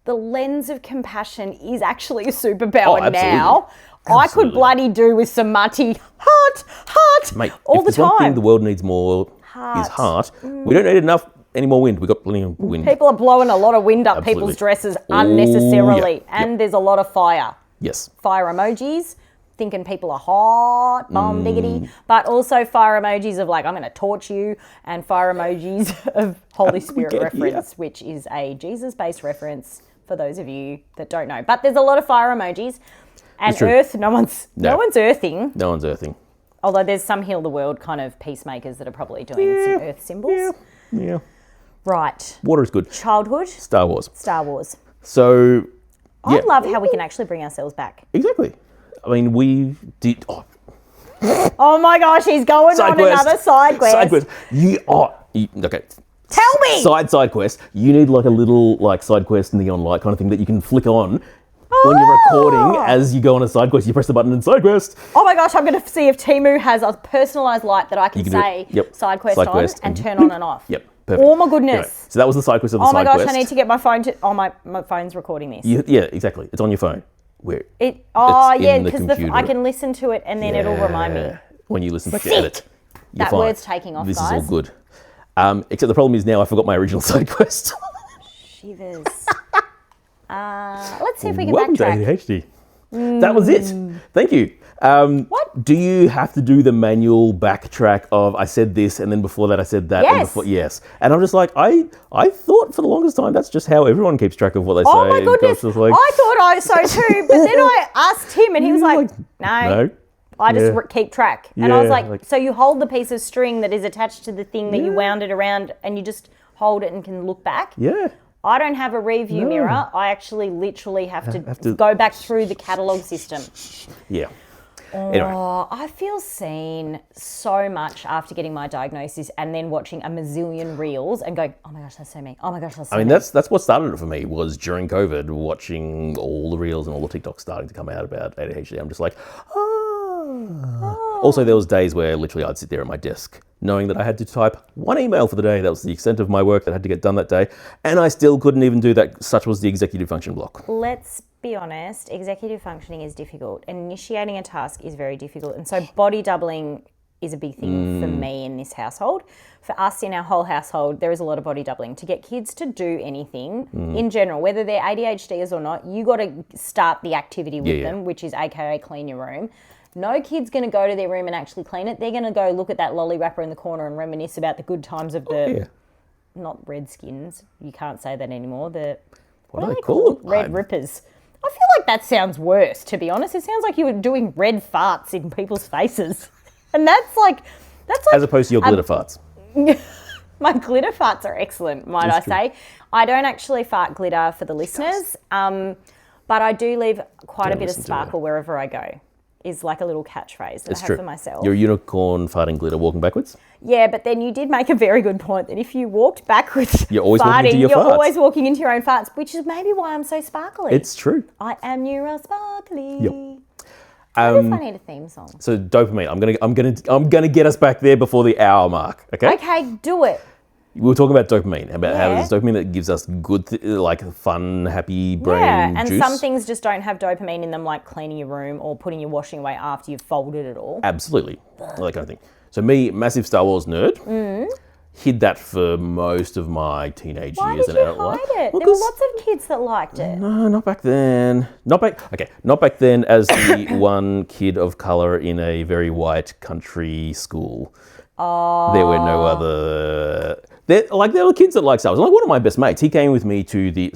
the lens of compassion is actually a superpower now. Absolutely. I could bloody do with some Marty heart, mate, all the time. One thing the world needs more is heart. We don't need enough any more wind. We've got plenty of wind. People are blowing a lot of wind up people's dresses unnecessarily, and there's a lot of fire. Yes. Fire emojis, thinking people are hot, bomb diggity, but also fire emojis of like, I'm going to torch you, and fire emojis of Holy Spirit reference, which is a Jesus-based reference for those of you that don't know. But there's a lot of fire emojis, and earth, no one's earthing. No one's earthing. Although there's some heal the world kind of peacemakers that are probably doing some earth symbols. Yeah. Right. Water is good. Childhood. Star Wars. So, I love how we can actually bring ourselves back. Exactly. I mean, we did. Oh my gosh, he's going on another side quest. Side quest. Okay. Tell me. Side quest. You need like a little side quest neon light kind of thing that you can flick on when you're recording as you go on a side quest. You press the button and side quest. Oh my gosh, I'm going to see if Temu has a personalised light that I can say side quest on and turn on and off. Yep. Perfect. Oh my goodness. Anyway, so that was the side quest of the side quest. Oh my gosh, I need to get my phone to... Oh, my phone's recording this. Yeah, exactly. It's on your phone. Because I can listen to it and then it'll remind me. When you listen back to edit. That fine. Word's taking off, this guys. This is all good. Except the problem is now I forgot my original side quest. Shivers. Let's see if we can Welcome backtrack. to ADHD. That was it. Thank you. What? Do you have to do the manual backtrack of I said this and then before that I said that? Yes. And before, yes. And I'm just like, I thought for the longest time that's just how everyone keeps track of what they say. Oh my goodness. I thought so too. But then I asked him and he was like, no. I just keep track. And I was Yeah, like, so you hold the piece of string that is attached to the thing that you wound it around and you just hold it and can look back? Yeah. I don't have a review mirror. I actually literally have to go back through the catalogue system. Yeah. Anyway. I feel seen so much after getting my diagnosis and then watching a mazillion reels and going, oh my gosh, that's so me. Oh my gosh, that's so me. That's what started it for me, was during COVID, watching all the reels and all the TikToks starting to come out about ADHD. I'm just like, Also, there was days where literally I'd sit there at my desk knowing that I had to type one email for the day. That was the extent of my work that had to get done that day. And I still couldn't even do that. Such was the executive function block. Let's be honest, executive functioning is difficult. Initiating a task is very difficult. And so body doubling is a big thing for me in this household. For us in our whole household, there is a lot of body doubling. To get kids to do anything in general, whether they're ADHDers or not, you got to start the activity with them, which is AKA clean your room. No kid's going to go to their room and actually clean it. They're going to go look at that lolly wrapper in the corner and reminisce about the good times of the, not Redskins, you can't say that anymore, what are they called? Red Rippers. I feel like that sounds worse, to be honest. It sounds like you were doing red farts in people's faces. And that's like... As opposed to your glitter farts. My glitter farts are excellent, might I say. I don't actually fart glitter for the listeners, but I do leave quite a bit of sparkle wherever I go. Is like a little catchphrase that I have for myself. You're a unicorn farting glitter walking backwards? Yeah, but then you did make a very good point that if you walked backwards you're always walking into your farts. You're always walking into your own farts, which is maybe why I'm so sparkly. It's true. I am neurosparkly. Yep. What if I need a theme song? So dopamine. I'm gonna get us back there before the hour mark. Okay. Okay, do it. We'll talk about dopamine, about how it's dopamine that gives us good, fun, happy brain and juice. Some things just don't have dopamine in them, like cleaning your room or putting your washing away after you've folded it all. Absolutely, that kind of thing. So me, massive Star Wars nerd, hid that for most of my teenage years and adult life. Why did you hide it? There were lots of kids that liked it. No, not back then. Not back then as the one kid of colour in a very white country school. There were no other... There were kids that liked Star Wars. Like one of my best mates, he came with me to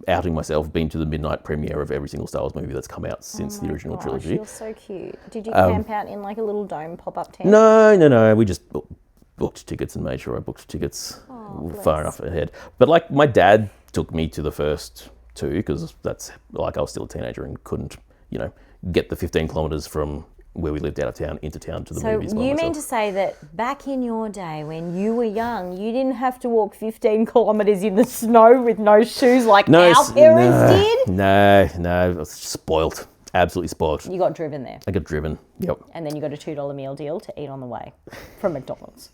outing myself, been to the midnight premiere of every single Star Wars movie that's come out since the original trilogy. You're so cute. Did you camp out in like a little dome pop-up tent? No. We just booked tickets and made sure I booked tickets far enough ahead. But my dad took me to the first two because that's I was still a teenager and couldn't, get the 15 kilometres from where we lived out of town into town to the movies by So you myself. mean to say that back in your day when you were young, you didn't have to walk 15 kilometres in the snow with no shoes like our parents did? No, I was spoilt. Absolutely spoiled. You got driven there. I got driven, yep. And then you got a $2 meal deal to eat on the way from McDonald's,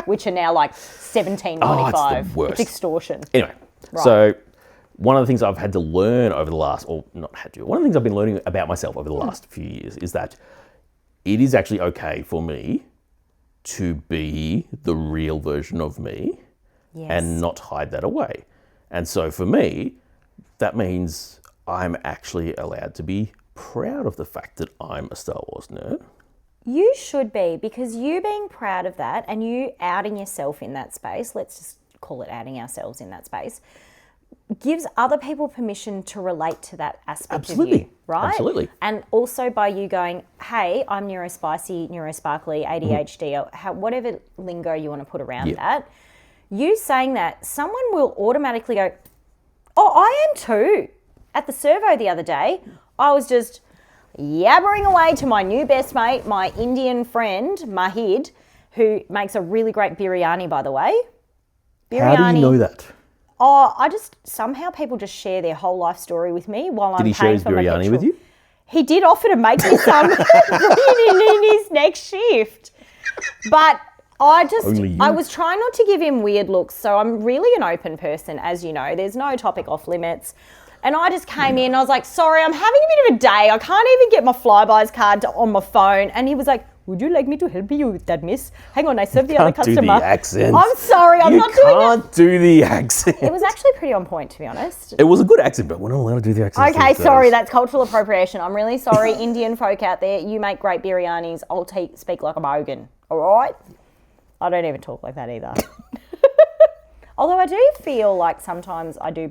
which are now like $17.95. It's the worst. It's extortion. Anyway, so one of the things I've had to learn over the last, or not had to, one of the things I've been learning about myself over the last few years is that it is actually okay for me to be the real version of me and not hide that away. And so for me, that means I'm actually allowed to be proud of the fact that I'm a Star Wars nerd. You should be, because you being proud of that and you outing yourself in that space, let's just call it outing ourselves in that space, gives other people permission to relate to that aspect of you, right? Absolutely. And also by you going, hey, I'm neurospicy, neurosparkly, ADHD, or whatever lingo you want to put around that, you saying that, someone will automatically go, oh, I am too. At the servo the other day, I was just yabbering away to my new best mate, my Indian friend, Mahid, who makes a really great biryani, by the way. Biryani. How do you know that? Oh, somehow people just share their whole life story with me while I'm paying for my petrol. Did he share his biryani with you? He did offer to make me some in his next shift. But I was trying not to give him weird looks. So I'm really an open person, as you know. There's no topic off limits. And I just came in, I was like, sorry, I'm having a bit of a day. I can't even get my Flybuys card on my phone. And he was like, would you like me to help you with that, miss? Hang on, I serve the other customer. You can't do the accent. I'm sorry, I'm not doing it. You can't do the accent. It was actually pretty on point, to be honest. It was a good accent, but we're not allowed to do the accent. Okay, sorry, that's cultural appropriation. I'm really sorry, Indian folk out there. You make great biryanis. I'll speak like a Bogan, all right? I don't even talk like that either. Although I do feel like sometimes I do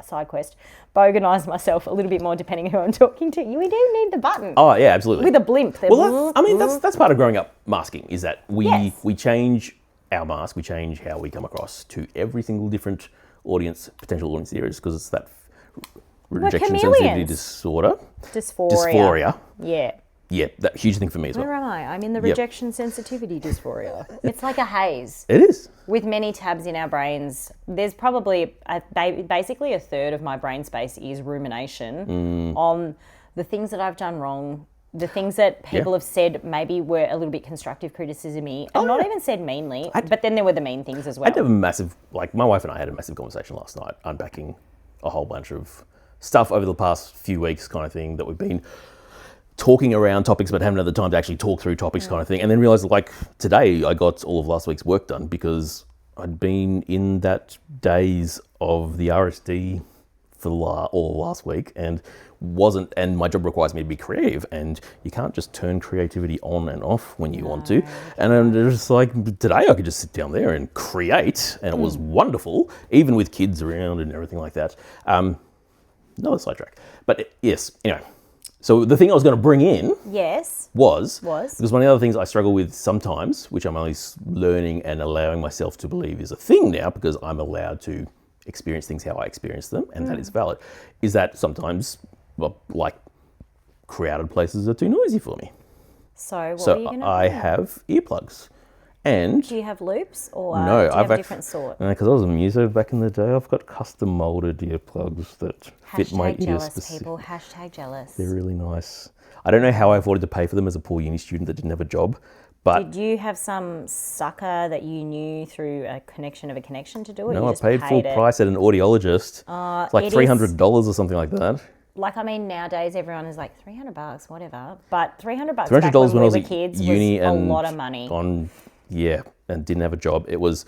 side quest, boganise myself a little bit more depending who I'm talking to. We do need the button. Oh yeah, absolutely. With a blimp. Well, that's part of growing up masking, is that Yes. we change our mask, we change how we come across to every single different potential audience there is, because it's that rejection sensitivity chameleons. disorder. Dysphoria. Yeah. Yeah, that huge thing for me as well. Where am I? I'm in the rejection sensitivity dysphoria. It's like a haze. It is. With many tabs in our brains, there's probably basically a third of my brain space is rumination on the things that I've done wrong, the things that people have said maybe were a little bit constructive criticism-y, and not even said meanly, but then there were the mean things as well. I had a massive, my wife and I had a massive conversation last night, unpacking a whole bunch of stuff over the past few weeks kind of thing that we've been talking around topics but haven't had the time to actually talk through topics kind of thing. And then realised, like, today I got all of last week's work done because I'd been in that daze of the RSD for all of last week and my job requires me to be creative, and you can't just turn creativity on and off when you want to. And I'm just like, today I could just sit down there and create, and it was wonderful, even with kids around and everything like that. Another sidetrack. But yes, anyway. So the thing I was going to bring in was because one of the other things I struggle with sometimes, which I'm only learning and allowing myself to believe is a thing now because I'm allowed to experience things how I experience them, and that is valid, is that sometimes, like, crowded places are too noisy for me. So what are you going to do? I have earplugs. And do you have loops or no, do you have a different sort? Because I was a muso back in the day, I've got custom molded earplugs that fit my ear specifically. People, hashtag jealous. They're really nice. I don't know how I afforded to pay for them as a poor uni student that didn't have a job. But did you have some sucker that you knew through a connection to do it? No, I paid full price at an audiologist. It's like $300 or something like that. Like, I mean, nowadays everyone is like $300, whatever. But $300 back when when I was we were kids uni was a and lot of money. And didn't have a job. It was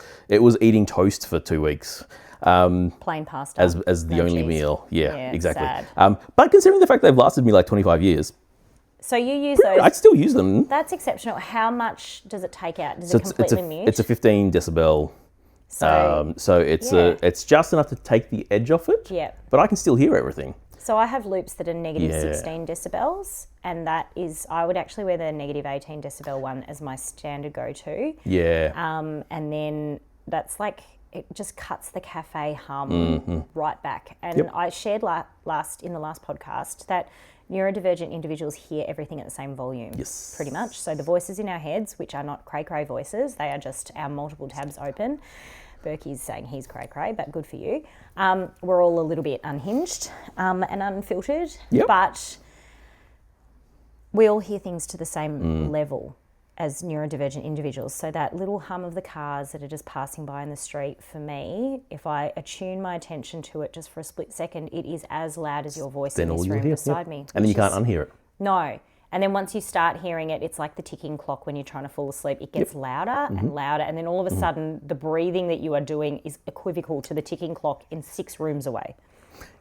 eating toast for 2 weeks. Plain pasta. As the only cheese. meal. Yeah, exactly. Sad. But considering the fact they've lasted me like 25 years. So you use those. I'd still use them. That's exceptional. How much does it take out? Does it completely mute? It's a 15 decibel. So it's just enough to take the edge off it. Yeah. But I can still hear everything. So I have loops that are negative 16 decibels, and that is, I would actually wear the negative 18 decibel one as my standard go-to. Yeah. And then that's like, it just cuts the cafe hum right back. And I shared in the last podcast that neurodivergent individuals hear everything at the same volume. Yes. Pretty much. So the voices in our heads, which are not cray-cray voices, they are just our multiple tabs open. Burkie's saying he's cray-cray, but good for you. We're all a little bit unhinged and unfiltered, but we all hear things to the same level as neurodivergent individuals. So that little hum of the cars that are just passing by in the street, for me, if I attune my attention to it just for a split second, it is as loud as your voice in this room beside me. And then you can't unhear it. No. And then once you start hearing it, it's like the ticking clock when you're trying to fall asleep. It gets louder and louder. And then all of a sudden, the breathing that you are doing is equivocal to the ticking clock in 6 rooms away.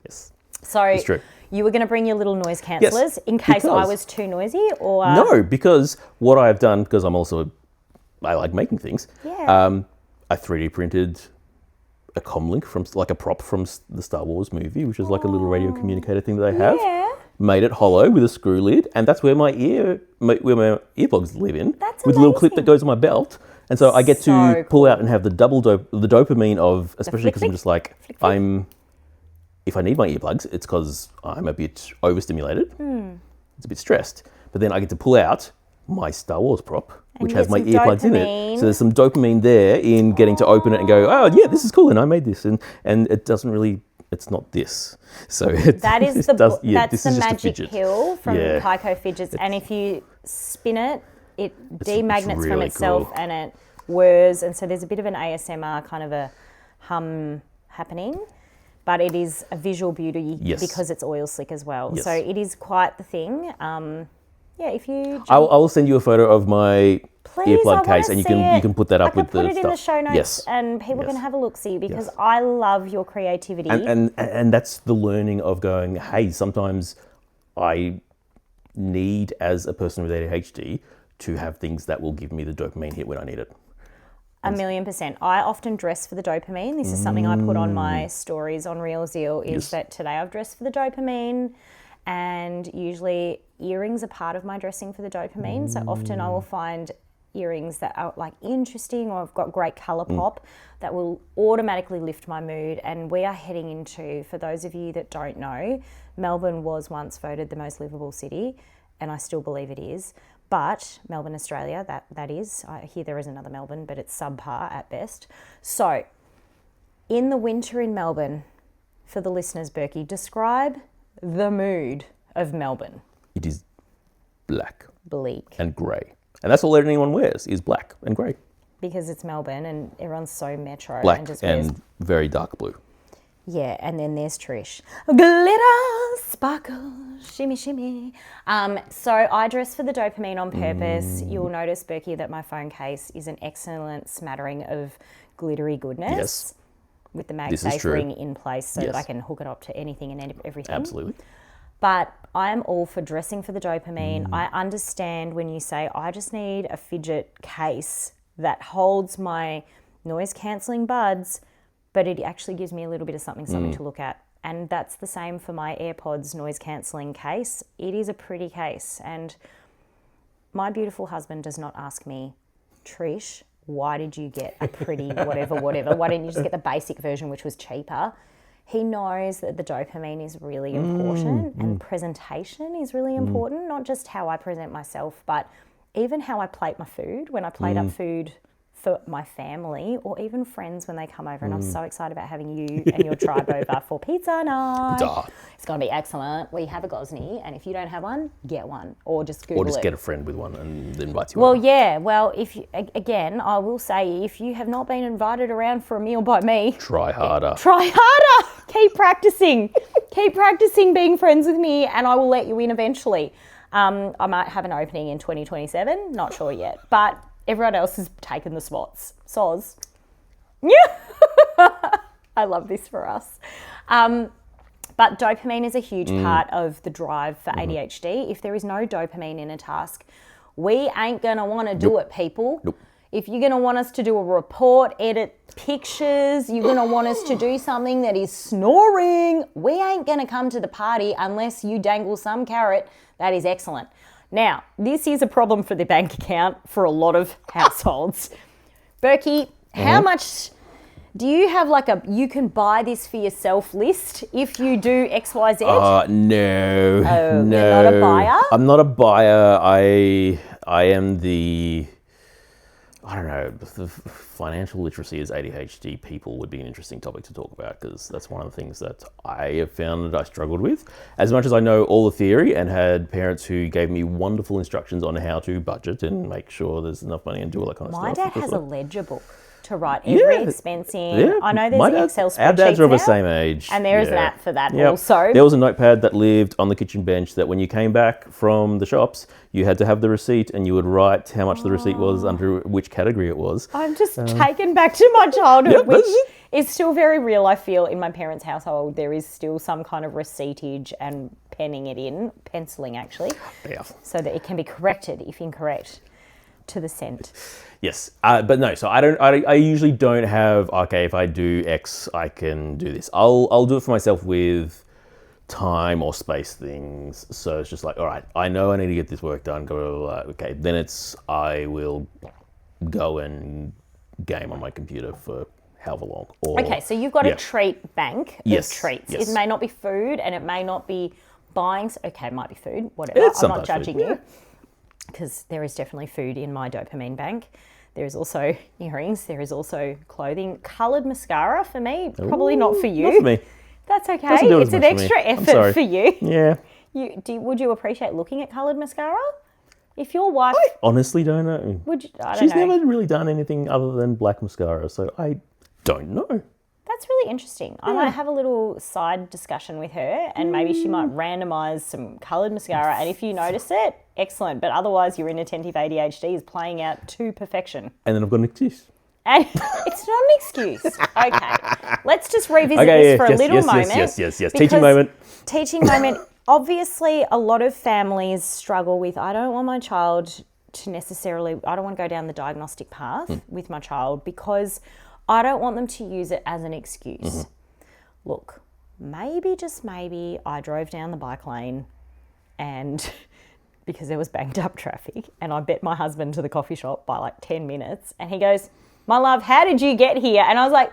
Yes. So it's true. You were going to bring your little noise cancellers in case I was too noisy? Or No, because what I've done, because I like making things, I 3D printed a comlink from, like, a prop from the Star Wars movie, which is like a little radio communicator thing that they have. Yeah. Made it hollow with a screw lid, and that's where my earplugs live in. That's with a little clip that goes on my belt, and so I get to pull out and have the double the dopamine of, especially because I'm just like if I need my earplugs, it's because I'm a bit overstimulated. It's a bit stressed, but then I get to pull out my Star Wars prop, which has my earplugs in it. So there's some dopamine there in getting to open it and go, oh yeah, this is cool, and I made this, and it doesn't really. It's not this. So that is that's the magic pill from Yeah. Kaiko Fidgets. And if you spin it, it demagnets really from itself cool. and it whirs. And so there's a bit of an ASMR kind of a hum happening. But it is a visual beauty because it's oil slick as well. Yes. So it is quite the thing. If you... I will send you a photo of my earplug case, and you can put that up with the stuff. I can put it in the show notes, and people can have a look-see, because I love your creativity. And that's the learning of going, hey, sometimes I need, as a person with ADHD, to have things that will give me the dopamine hit when I need it. 1,000,000%. I often dress for the dopamine. This is something I put on my stories on Real Zeal, is that today I've dressed for the dopamine, and usually earrings are part of my dressing for the dopamine. So often I will find earrings that are like interesting, or I've got great colour pop that will automatically lift my mood. And we are heading into, for those of you that don't know, Melbourne was once voted the most livable city, and I still believe it is. But Melbourne, Australia, that is. I hear there is another Melbourne, but it's subpar at best. So in the winter in Melbourne, for the listeners, Burkie, describe the mood of Melbourne. It is black. Bleak. And grey. And that's all anyone wears, is black and grey. Because it's Melbourne and everyone's so metro. Black and just wears... very dark blue. Yeah, and then there's Trish. Glitter, sparkle, shimmy, shimmy. So I dress for the dopamine on purpose. You'll notice, Burkie, that my phone case is an excellent smattering of glittery goodness. Yes. With the MagSafe ring in place so that I can hook it up to anything and everything. Absolutely. But I am all for dressing for the dopamine. I understand when you say, I just need a fidget case that holds my noise-cancelling buds, but it actually gives me a little bit of something to look at. And that's the same for my AirPods noise-cancelling case. It is a pretty case. And my beautiful husband does not ask me, Trish, why did you get a pretty whatever? Why didn't you just get the basic version, which was cheaper? He knows that the dopamine is really important and presentation is really important, not just how I present myself, but even how I plate my food. When I plate up food for my family or even friends when they come over, and I'm so excited about having you and your tribe over for pizza night. Duh. It's going to be excellent. We have a Gosney, and if you don't have one, get one, or just Google it. Or just get a friend with one and invite you Well, over. yeah. Well, if you, again, I will say, if you have not been invited around for a meal by me, Try harder. Try harder. Keep practicing. Keep practicing being friends with me, and I will let you in eventually. I might have an opening in 2027. Not sure yet, but everyone else has taken the spots. Soz. Yeah. I love this for us. But dopamine is a huge part of the drive for ADHD. If there is no dopamine in a task, we ain't going to want to do it, people. Nope. If you're going to want us to do a report, edit pictures, you're going to want us to do something that is snoring, we ain't going to come to the party unless you dangle some carrot that is excellent. Now, this is a problem for the bank account for a lot of households. Burkie, how much do you have, like a you can buy this for yourself list if you do XYZ? No. Oh, no. You're not a buyer? I'm not a buyer. I am the, I don't know, the financial literacy as ADHD people would be an interesting topic to talk about, because that's one of the things that I have found that I struggled with. As much as I know all the theory and had parents who gave me wonderful instructions on how to budget and make sure there's enough money and do all that kind of My stuff. dad has a ledger book to write every expense in. Yeah. I know there's Excel spreadsheets Our dads are of the now, same age. and there is an app for that Yep. also. There was a notepad that lived on the kitchen bench that when you came back from the shops, you had to have the receipt and you would write how much the receipt was under which category it was. I'm just taken back to my childhood, Yep, which that's it. is still very real. I feel in my parents' household, there is still some kind of receiptage and penning it in, penciling actually, Yeah. so that it can be corrected if incorrect to the cent. Yes, but no. So I usually don't have. Okay, if I do X, I can do this. I'll do it for myself with time or space things. So it's just like, all right, I know I need to get this work done. Okay, then it's I will go and game on my computer for however long. Or, Okay, so you've got a treat bank of treats. Yes. It may not be food, and it may not be buying. Okay, it might be food. Whatever. It's I'm not sometimes judging food, you, because there is definitely food in my dopamine bank. There is also earrings. There is also clothing. Coloured mascara for me, probably not for you. Not for me. That's okay. Doesn't do It's as an much for me. extra I'm effort sorry. for you. Yeah. Would you appreciate looking at coloured mascara? If your wife Honestly, don't know. would, I don't She's know. never really done anything other than black mascara, so I don't know. That's really interesting. I might have a little side discussion with her, and maybe she might randomise some coloured mascara. And if you notice it, excellent. But otherwise, your inattentive ADHD is playing out to perfection. And then I've got an excuse. And it's not an excuse. Okay, let's just revisit this for a little moment. Yes. because Teaching moment. Teaching moment. Obviously, a lot of families struggle with, I don't want my child to necessarily, I don't want to go down the diagnostic path with my child because I don't want them to use it as an excuse. Look, maybe, just maybe, I drove down the bike lane and because there was banged up traffic and I bet my husband to the coffee shop by like 10 minutes and he goes, my love, how did you get here? And I was like,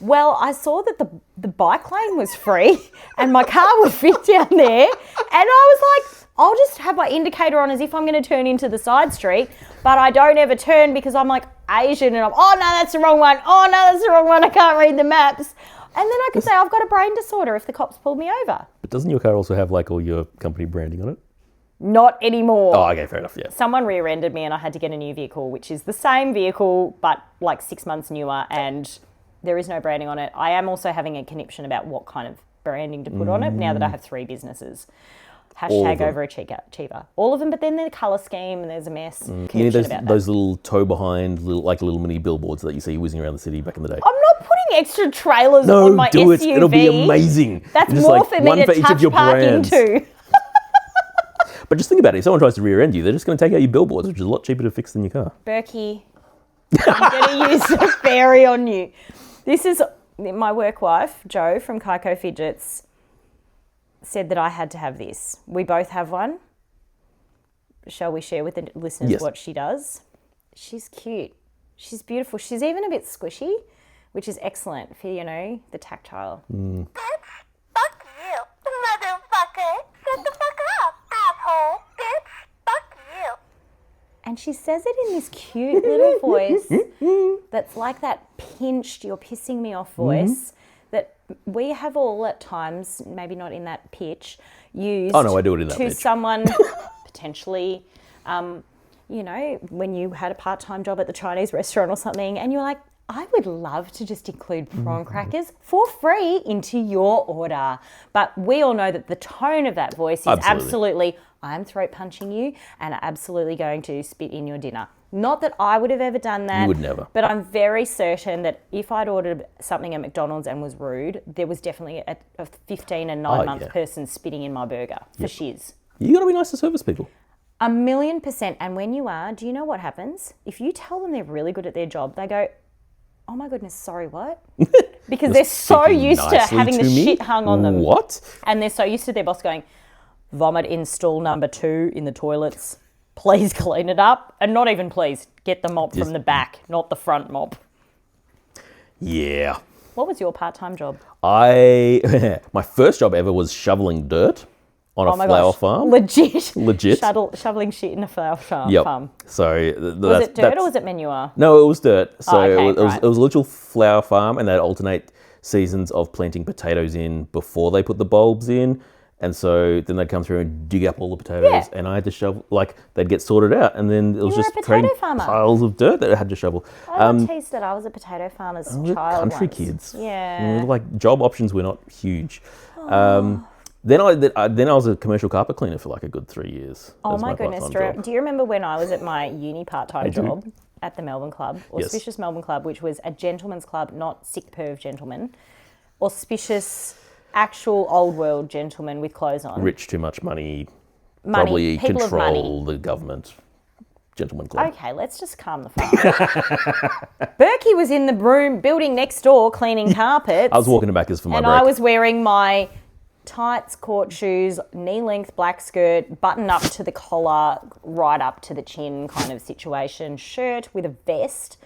well, I saw that the bike lane was free and my car would fit down there. And I was like, I'll just have my indicator on as if I'm going to turn into the side street, but I don't ever turn because I'm like Asian and I'm, oh no, that's the wrong one. Oh no, that's the wrong one. I can't read the maps. And then I could say I've got a brain disorder if the cops pulled me over. But doesn't your car also have like all your company branding on it? Not anymore. Oh, okay, fair enough, yeah. Someone rear-ended me and I had to get a new vehicle, which is the same vehicle but like 6 months newer and there is no branding on it. I am also having a conniption about what kind of branding to put on it now that I have 3 businesses. Hashtag overachiever. All of them, but then the colour scheme and there's a mess. You need those little tow behind, little mini billboards that you see whizzing around the city back in the day. I'm not putting extra trailers on my SUV. No, do it. It'll be amazing. That's just more like for me to touch park into. But just think about it. If someone tries to rear end you, they're just going to take out your billboards, which is a lot cheaper to fix than your car. Burkie, I'm going to use a fairy on you. This is my work wife, Jo from Kaiko Fidgets, said that I had to have this. We both have one. Shall we share with the listeners what she does? She's cute. She's beautiful. She's even a bit squishy, which is excellent for, the tactile. Bitch, fuck you, motherfucker. Shut the fuck up, asshole. Bitch, fuck you. And she says it in this cute little voice that's like that pinched, you're pissing me off voice that we have all at times, maybe not in that pitch, used I do it in that to pitch. someone potentially, when you had a part-time job at the Chinese restaurant or something and you're like, I would love to just include prawn crackers for free into your order. But we all know that the tone of that voice is absolutely I'm throat punching you and absolutely going to spit in your dinner. Not that I would have ever done that. You would never. But I'm very certain that if I'd ordered something at McDonald's and was rude, there was definitely a 15 and 9-month person spitting in my burger for shiz. You got to be nice to service people. 1,000,000%. And when you are, do you know what happens? If you tell them they're really good at their job, they go, oh my goodness, sorry, what? Because they're so used to having the shit hung on them. What? And they're so used to their boss going, vomit in stall number 2 in the toilets. Please clean it up. And not even please, get the mop from the back, not the front mop. Yeah. What was your part-time job? My first job ever was shoveling dirt on a flower farm. Legit. Shoveling shit in a flower farm. Yep. So was it dirt or was it manure? No, it was dirt. So it was a literal flower farm and they'd alternate seasons of planting potatoes in before they put the bulbs in. And so then they'd come through and dig up all the potatoes and I had to shovel, they'd get sorted out and then it was just creating piles of dirt that I had to shovel. I got teased that I was a potato farmer's child country once. Kids. Yeah. Job options were not huge. Then I was a commercial carpet cleaner for like a good 3 years. Oh my goodness, do you remember when I was at my uni part-time job at the Melbourne Club, Auspicious Melbourne Club, which was a gentleman's club, not sick perv gentlemen, auspicious actual old world gentlemen with clothes on. Rich, too much money, probably control the government. Gentleman club. Okay, let's just calm the fuck. Burkie was in the room building next door cleaning carpets. I was walking back as for my break. And I was wearing my tights, court shoes, knee-length black skirt, button up to the collar, right up to the chin kind of situation, shirt with a vest.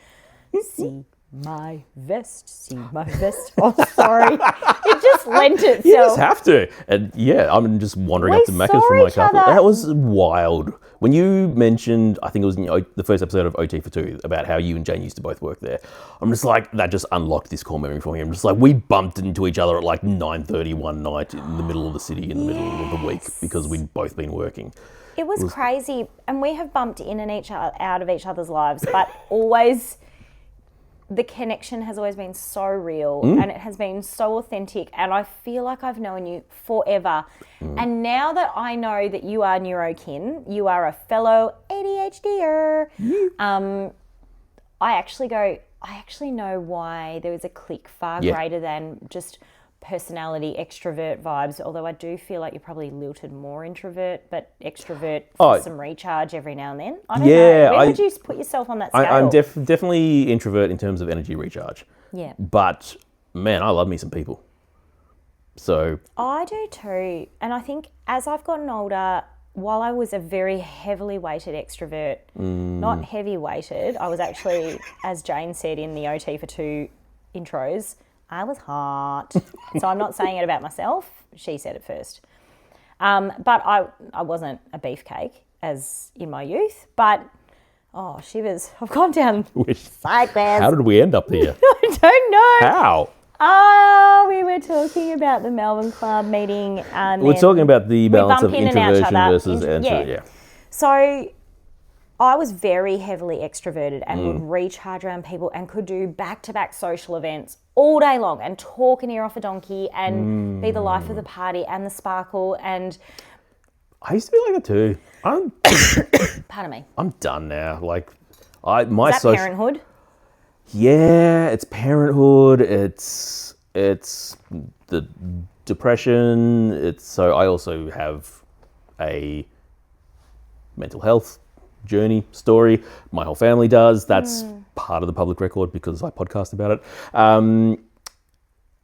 See my vest, see my vest. Oh, sorry. It just lent itself. You just have to. And yeah, I'm just wandering up to Macca's from my carpet. That was wild. When you mentioned, I think it was in the first episode of OT for 2, about how you and Jane used to both work there, I'm just like, that just unlocked this core memory for me. I'm just like, we bumped into each other at like 9:30 one night in the middle of the city in the middle of the week because we'd both been working. It was crazy. And we have bumped in and out of each other's lives, but always... the connection has always been so real and it has been so authentic and I feel like I've known you forever. And now that I know that you are neurokin, you are a fellow ADHDer, I actually know why there was a click far greater than just personality, extrovert vibes, although I do feel like you're probably lilted more introvert, but extrovert for some recharge every now and then. I don't know. Where would you put yourself on that scale? I'm definitely introvert in terms of energy recharge. Yeah. But, man, I love me some people. So I do too. And I think as I've gotten older, while I was a very heavily weighted extrovert, not heavy weighted, I was actually, as Jane said in the OT for 2 intros, I was hot. So I'm not saying it about myself. She said it first. But I wasn't a beefcake as in my youth. But, shivers. I've gone down sideways. how did we end up here? I don't know. How? Oh, we were talking about the Melbourne Club meeting. And we're talking about the balance of bump in and out each introversion other. versus extroversion. Yeah. So I was very heavily extroverted and would recharge around people and could do back-to-back social events all day long and talk an ear off a donkey and be the life of the party and the sparkle. And I used to be like that too. pardon me. I'm done now. Like, Is that parenthood? Yeah, it's parenthood. It's the depression. So I also have a mental health journey story. My whole family does. That's part of the public record because I podcast about it.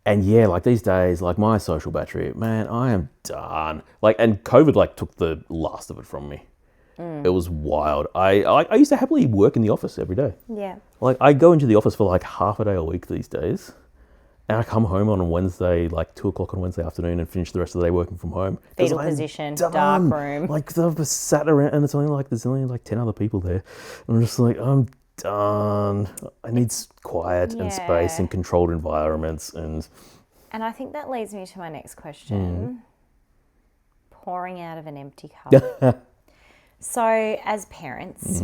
And yeah, like these days, like my social battery, man, I am done. Like, and COVID like took the last of it from me. It was wild. I used to happily work in the office every day. Yeah. Like I go into the office for like half a day a week these days. And I come home on a Wednesday, like 2:00 on Wednesday afternoon and finish the rest of the day working from home. Fetal position, dark room. Like I've sat around and it's only like, there's only like 10 other people there. And I'm just like, I'm done. I need quiet and space and controlled environments. And I think that leads me to my next question. Pouring out of an empty cup. So as parents,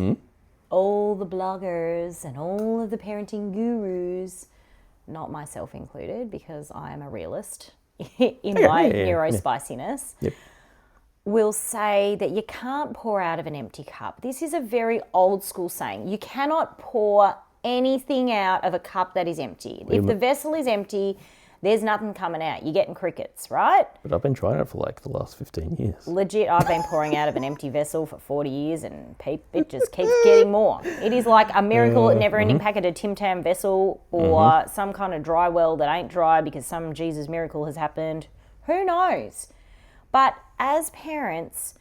all the bloggers and all of the parenting gurus, not myself included because I am a realist in my neurospiciness, will say that you can't pour out of an empty cup. This is a very old school saying. You cannot pour anything out of a cup that is empty. If the vessel is empty, there's nothing coming out. You're getting crickets, right? But I've been trying it for like the last 15 years. Legit, I've been pouring out of an empty vessel for 40 years and it just keeps getting more. It is like a miracle, never-ending packet of Tim Tam vessel or some kind of dry well that ain't dry because some Jesus miracle has happened. Who knows? But as parents,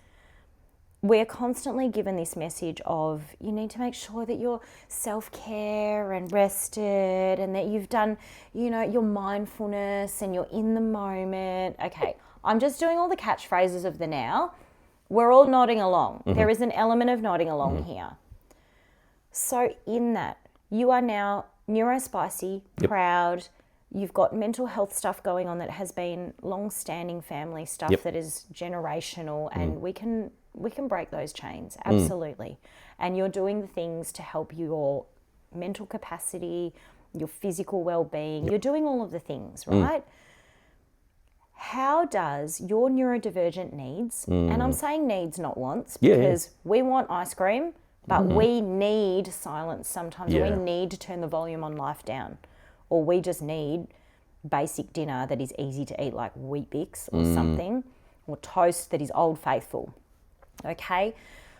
we're constantly given this message of you need to make sure that you're self-care and rested and that you've done, your mindfulness and you're in the moment. Okay, I'm just doing all the catchphrases of the now. We're all nodding along. There is an element of nodding along here. So in that, you are now neurospicy, proud, you've got mental health stuff going on that has been long-standing family stuff that is generational and we can break those chains, absolutely. And you're doing the things to help your mental capacity, your physical well-being. You're doing all of the things, right? How does your neurodivergent needs, and I'm saying needs, not wants, because we want ice cream, but we need silence sometimes. Or we need to turn the volume on life down. Or we just need basic dinner that is easy to eat, like Wheat Bix or something, or toast that is Old Faithful. Okay,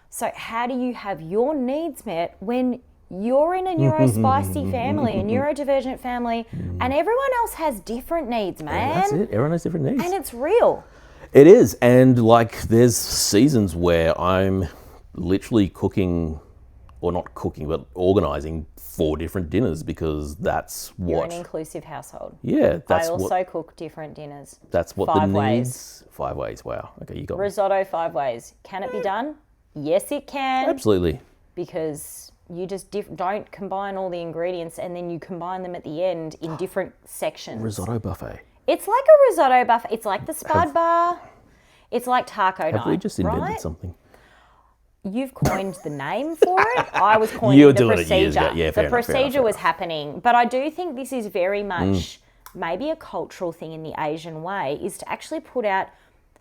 so how do you have your needs met when you're in a neurospicy family, a neurodivergent family, and everyone else has different needs, man? Yeah, that's it. Everyone has different needs. And it's real. It is. And like there's seasons where I'm literally cooking, or not cooking, but organising 4 different dinners because that's what... You're an inclusive household. Yeah, that's I also cook different dinners. That's what 5 the ways. needs... 5 ways, wow. Okay, you got me. Risotto 5 ways. Can it be done? Yes, it can. Absolutely. Because you just don't combine all the ingredients and then you combine them at the end in different sections. Risotto buffet. It's like a risotto buffet. It's like the Spud Bar. It's like taco night, Have we just invented right? something? You've coined the name for it. I was coining You were the doing procedure. it years ago. Yeah, fair the enough, procedure was happening. But I do think this is very much maybe a cultural thing in the Asian way, is to actually put out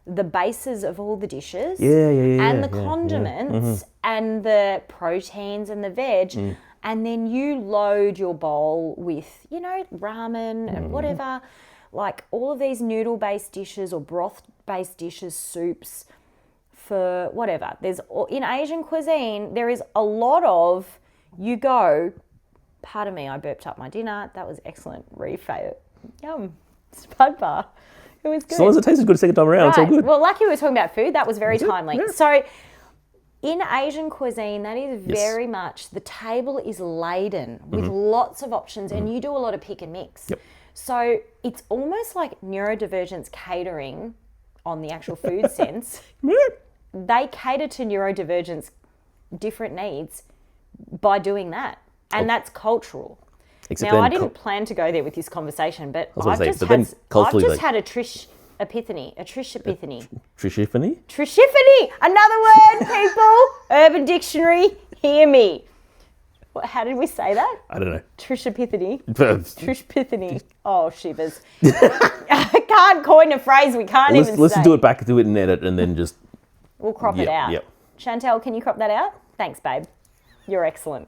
the bases of all the dishes and the condiments and the proteins and the veg, and then you load your bowl with, ramen and whatever. like all of these noodle-based dishes or broth-based dishes, soups, for whatever. In Asian cuisine, there is a lot of, pardon me, I burped up my dinner. That was excellent. Yum. Spud bar. It was good. As long as it tasted good a second time around, it's all good. Well, lucky we were talking about food. That was very timely. Yeah. So in Asian cuisine, that is very much, the table is laden with lots of options and you do a lot of pick and mix. Yep. So it's almost like neurodivergence catering on the actual food sense. They cater to neurodivergence different needs by doing that. And that's cultural. Except now, I didn't plan to go there with this conversation, but I've just had a Trish epiphany. Trishiphany? Trishiphany! Another word, people! Urban Dictionary, hear me. How did we say that? I don't know. Trishiphany. Trishpithany. Oh, shivers. I can't coin a phrase we can't even say. Let's do it back, do it in edit, and then just... We'll crop it out. Yep. Chantel, can you crop that out? Thanks, babe. You're excellent.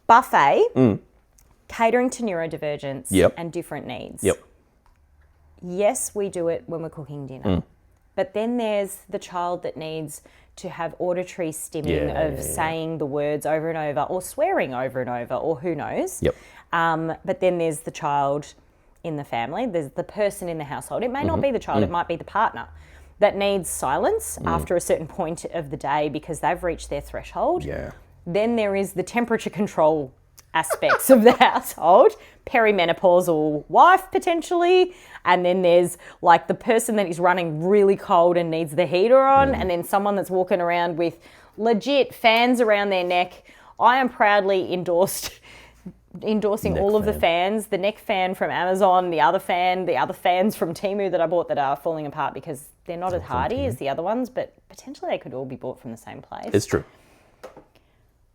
Buffet, catering to neurodivergence and different needs. Yep. Yes, we do it when we're cooking dinner. But then there's the child that needs to have auditory stimming of saying the words over and over or swearing over and over or who knows. Yep. But then there's the child in the family. There's the person in the household. It may not be the child. It might be the partner that needs silence after a certain point of the day because they've reached their threshold. Yeah. Then there is the temperature control aspects of the household, perimenopausal wife potentially, and then there's like the person that is running really cold and needs the heater on, and then someone that's walking around with legit fans around their neck. I am proudly endorsing neck all of the fans, the neck fan from Amazon, the other fans from Temu that I bought that are falling apart because they're not as hardy as the other ones, but potentially they could all be bought from the same place. It's true.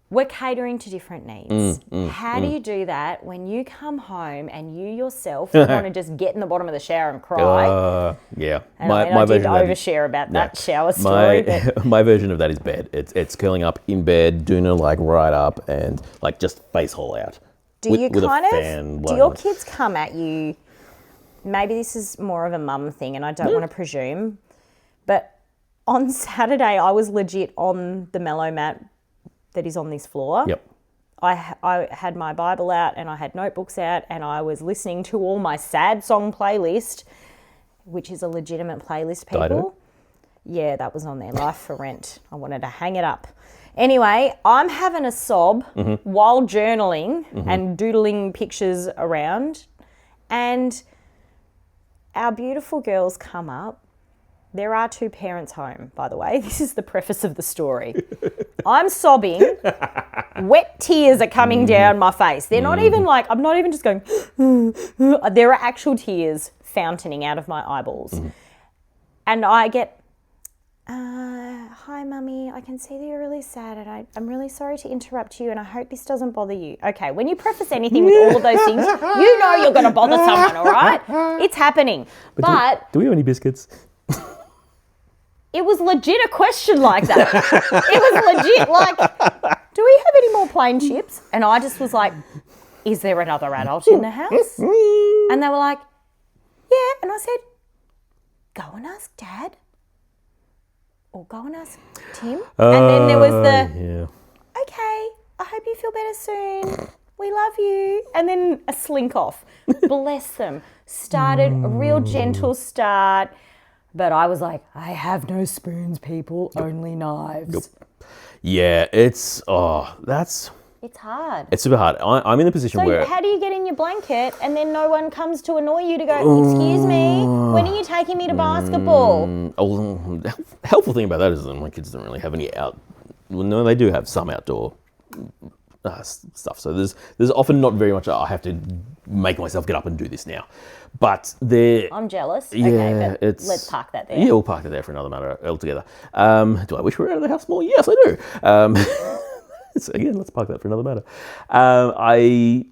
We're catering to different needs. How do you do that when you come home and you yourself want to just get in the bottom of the shower and cry? Yeah. And I did overshare about that shower story. My version of that is bed. It's curling up in bed, doing it like right up and like just face hole out. Do your kids come at you? Maybe this is more of a mum thing and I don't want to presume, but on Saturday I was legit on the mellow mat that is on this floor. Yep. I had my Bible out and I had notebooks out and I was listening to all my sad song playlist, which is a legitimate playlist, people. Dido? Yeah, that was on there, Life for Rent. I wanted to hang it up. Anyway, I'm having a sob while journaling and doodling pictures around, and our beautiful girls come up. There are two parents home, by the way. This is the preface of the story. I'm sobbing. Wet tears are coming down my face. They're not even like, I'm not even just going, there are actual tears fountaining out of my eyeballs. And I get, hi, Mummy. I can see that you're really sad and I'm really sorry to interrupt you and I hope this doesn't bother you. Okay, when you preface anything with all of those things, you know you're going to bother someone, all right? It's happening. But do we have any biscuits? It was legit a question like that. It was legit like, do we have any more plain chips? And I just was like, is there another adult in the house? And they were like, yeah. And I said, go and ask Dad. Or go and ask Tim. And then there was okay, I hope you feel better soon. We love you. And then a slink off. Bless them. Started a real gentle start. But I was like, I have no spoons, people, only knives. Yeah, it's hard. It's super hard. I'm in the position where... So how do you get in your blanket and then no one comes to annoy you to go, excuse me, when are you taking me to basketball? Helpful thing about that is that my kids don't really have any no, they do have some outdoor stuff. So there's often not very much I have to make myself get up and do this now. But I'm jealous. Yeah, okay, but let's park that there. Yeah, we'll park it there for another matter altogether. Do I wish we were out of the house more? Yes, I do. So again, let's park that for another matter. I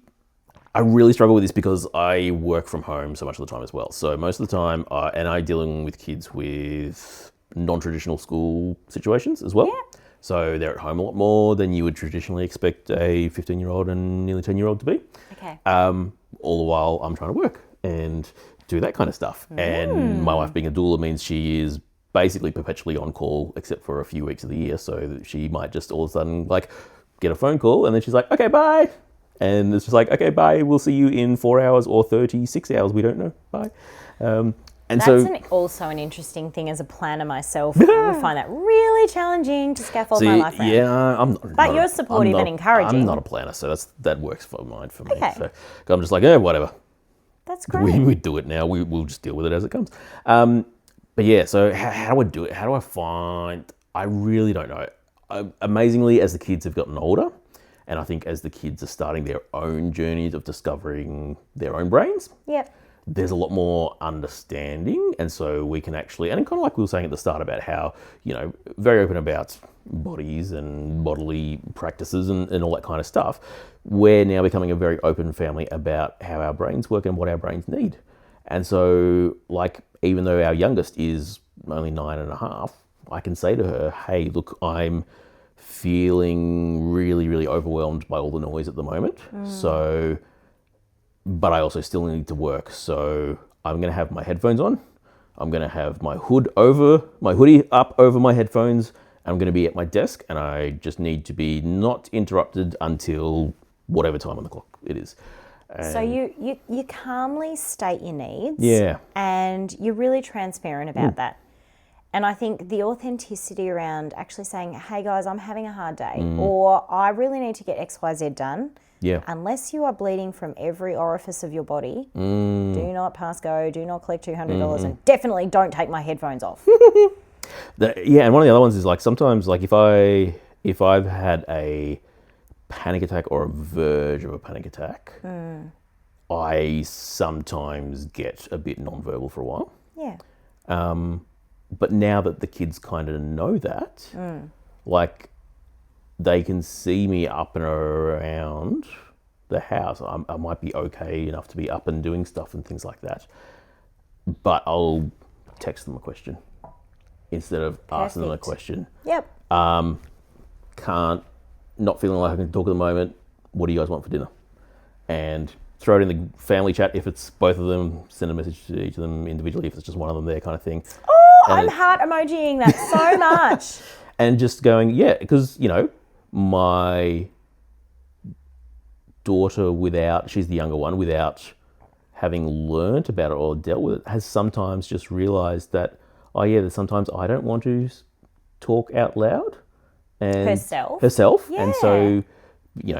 really struggle with this because I work from home so much of the time as well. So most of the time, and I'm dealing with kids with non-traditional school situations as well. Yeah. So they're at home a lot more than you would traditionally expect a 15-year-old and nearly 10-year-old to be. Okay. all the while I'm trying to work and do that kind of stuff. And my wife being a doula means she is basically perpetually on call except for a few weeks of the year, so that she might just all of a sudden like get a phone call and then she's like, okay, bye. And it's just like, okay, bye, we'll see you in 4 hours or 36 hours, we don't know, bye. And That's also an interesting thing as a planner myself. I find that really challenging to scaffold my life around. Yeah, I'm not. But you're supportive and encouraging. I'm not a planner, so that works for me. Okay. So I'm just like, yeah, whatever. That's great. We do it now. We'll just deal with it as it comes. But yeah, so how do I do it? How do I find? I really don't know. Amazingly, as the kids have gotten older, and I think as the kids are starting their own journeys of discovering their own brains. Yep. There's a lot more understanding, and so we can actually, and kind of like we were saying at the start about how, very open about bodies and bodily practices and all that kind of stuff. We're now becoming a very open family about how our brains work and what our brains need. And so, like, even though our youngest is only 9.5, I can say to her, hey, look, I'm feeling really, really overwhelmed by all the noise at the moment. So... but I also still need to work. So I'm going to have my headphones on. I'm going to have my hoodie up over my headphones. I'm going to be at my desk and I just need to be not interrupted until whatever time on the clock it is. So you calmly state your needs. Yeah. And you're really transparent about that. And I think the authenticity around actually saying, hey guys, I'm having a hard day, or I really need to get XYZ done. Yeah. Unless you are bleeding from every orifice of your body, do not pass go, do not collect $200, and definitely don't take my headphones off. Yeah, and one of the other ones is like sometimes like if I've had a panic attack or a verge of a panic attack, I sometimes get a bit non-verbal for a while. Yeah. But now that the kids kind of know that, like they can see me up and around the house. I might be okay enough to be up and doing stuff and things like that. But I'll text them a question instead of asking them a question. Yep. Not feeling like I can talk at the moment. What do you guys want for dinner? And throw it in the family chat. If it's both of them, send a message to each of them individually. If it's just one of them there kind of thing. Oh, I'm heart emojiing that so much. And just going, yeah, because, my daughter she's the younger one, without having learnt about it or dealt with it, has sometimes just realised that, that sometimes I don't want to talk out loud. And herself. Yeah. And so,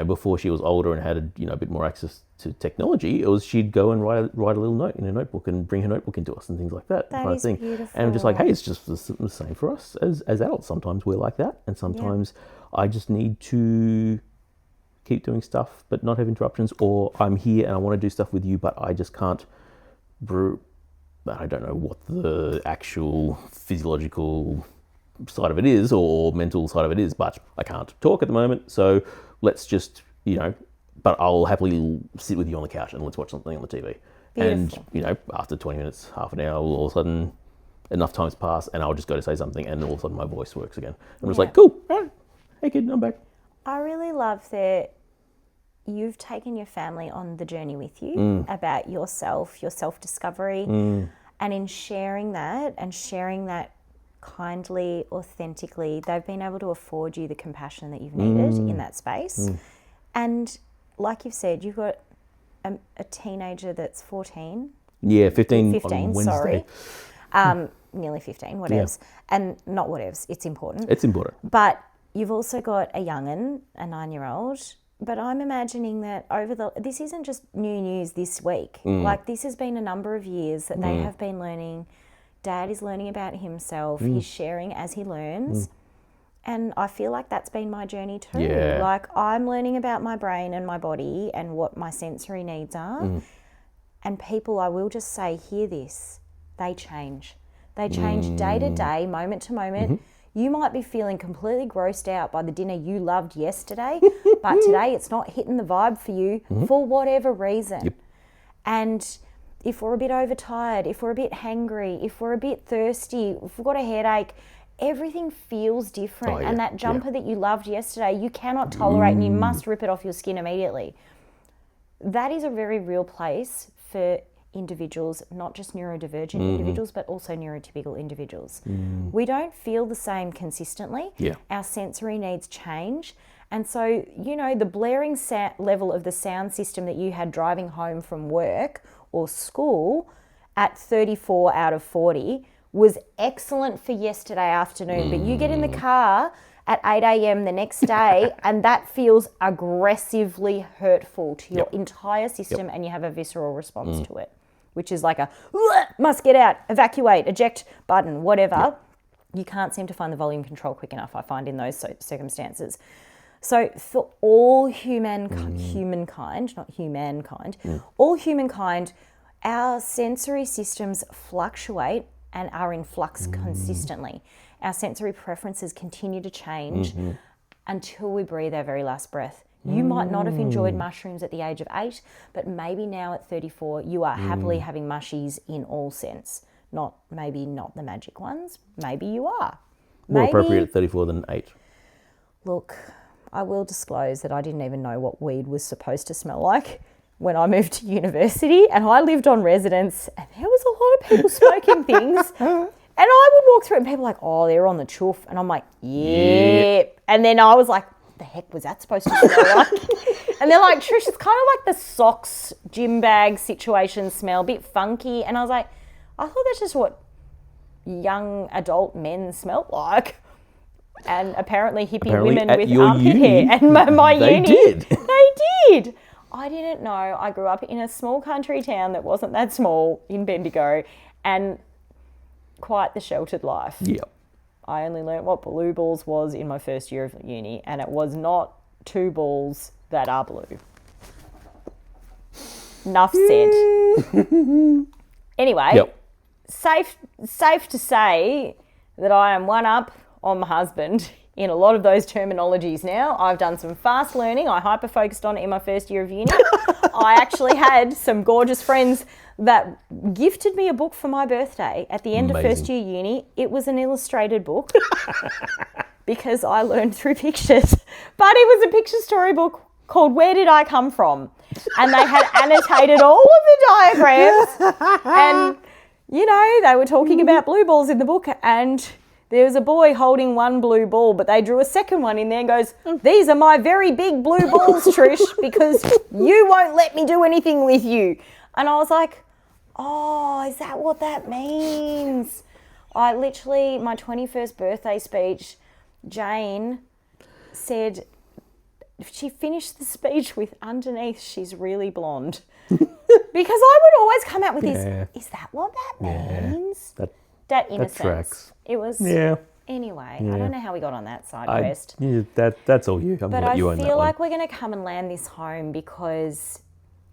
before she was older and had a bit more access to technology, she'd go and write a little note in her notebook and bring her notebook into us and things like that. That kind is of thing. beautiful. And I'm just like, hey, it's just the same for us as adults. Sometimes we're like that, and sometimes I just need to keep doing stuff but not have interruptions, or I'm here and I want to do stuff with you but I just can't. I don't know what the actual physiological side of it is or mental side of it is, but I can't talk at the moment, so let's just, but I'll happily sit with you on the couch and let's watch something on the TV. Beautiful. And, after 20 minutes, half an hour, all of a sudden enough time's passed and I'll just go to say something and all of a sudden my voice works again. I'm just like, cool, all right. Hey kid, I'm back. I really love that you've taken your family on the journey with you about yourself, your self-discovery, and in sharing that kindly, authentically, they've been able to afford you the compassion that you've needed in that space. And like you've said, you've got a teenager that's 14. Yeah, 15 on Wednesday. Sorry. Nearly 15, whatevs. Yeah. And not whatevs, it's important. It's important. But you've also got a young'un, a 9-year-old. But I'm imagining that this isn't just new news this week. Like this has been a number of years that they have been learning. Dad is learning about himself. He's sharing as he learns. And I feel like that's been my journey too. Yeah. Like I'm learning about my brain and my body and what my sensory needs are. And people, I will just say, hear this. They change. They change day to day, moment to moment. You might be feeling completely grossed out by the dinner you loved yesterday, but today it's not hitting the vibe for you for whatever reason. Yep. And if we're a bit overtired, if we're a bit hangry, if we're a bit thirsty, if we've got a headache, everything feels different. And that jumper that you loved yesterday, you cannot tolerate and you must rip it off your skin immediately. that is a very real place for individuals, not just neurodivergent individuals, but also neurotypical individuals. We don't feel the same consistently. Yeah. Our sensory needs change. And so, you know, the blaring level of the sound system that you had driving home from work or school at 34 out of 40 was excellent for yesterday afternoon. But you get in the car at 8 a.m. the next day and that feels aggressively hurtful to your entire system and you have a visceral response to it, which is like a must get out, evacuate, eject button, whatever. You can't seem to find the volume control quick enough, I find, in those circumstances. So for all humankind, not humankind, all humankind, our sensory systems fluctuate and are in flux consistently. Our sensory preferences continue to change until we breathe our very last breath. You might not have enjoyed mushrooms at the age of 8, but maybe now at 34, you are happily having mushies in all sense. Maybe not the magic ones. Maybe you are. More appropriate at 34 than 8. Look, I will disclose that I didn't even know what weed was supposed to smell like when I moved to university, and I lived on residence and there was a lot of people smoking things and I would walk through and people were like, oh, they're on the chuff, and I'm like, yeah. And then I was like, what the heck was that supposed to smell like? And they're like, Trish, it's kind of like the socks gym bag situation smell, a bit funky. And I was like, I thought that's just what young adult men smelled like. And apparently women with armpit hair. And my they uni, did. They did. I didn't know. I grew up in a small country town that wasn't that small in Bendigo, and quite the sheltered life. Yep. I only learnt what blue balls was in my first year of uni, and it was not 2 balls that are blue. Enough said. Anyway, safe to say that I am one up on my husband in a lot of those terminologies now. I've done some fast learning. I hyper-focused on it in my first year of uni. I actually had some gorgeous friends that gifted me a book for my birthday at the end of first year uni. It was an illustrated book because I learned through pictures. But it was a picture storybook called Where Did I Come From? And they had annotated all of the diagrams. And, you know, they were talking about blue balls in the book, and there was a boy holding one blue ball, but they drew a second one in there and goes, these are my very big blue balls, Trish, because you won't let me do anything with you. And I was like, oh, is that what that means? I literally, my 21st birthday speech, Jane said, she finished the speech with underneath, she's really blonde. Because I would always come out with this, is that what that means? That innocence. That tracks. It was. Anyway, I don't know how we got on that side quest. That's all you. But I feel like we're going to come and land this home because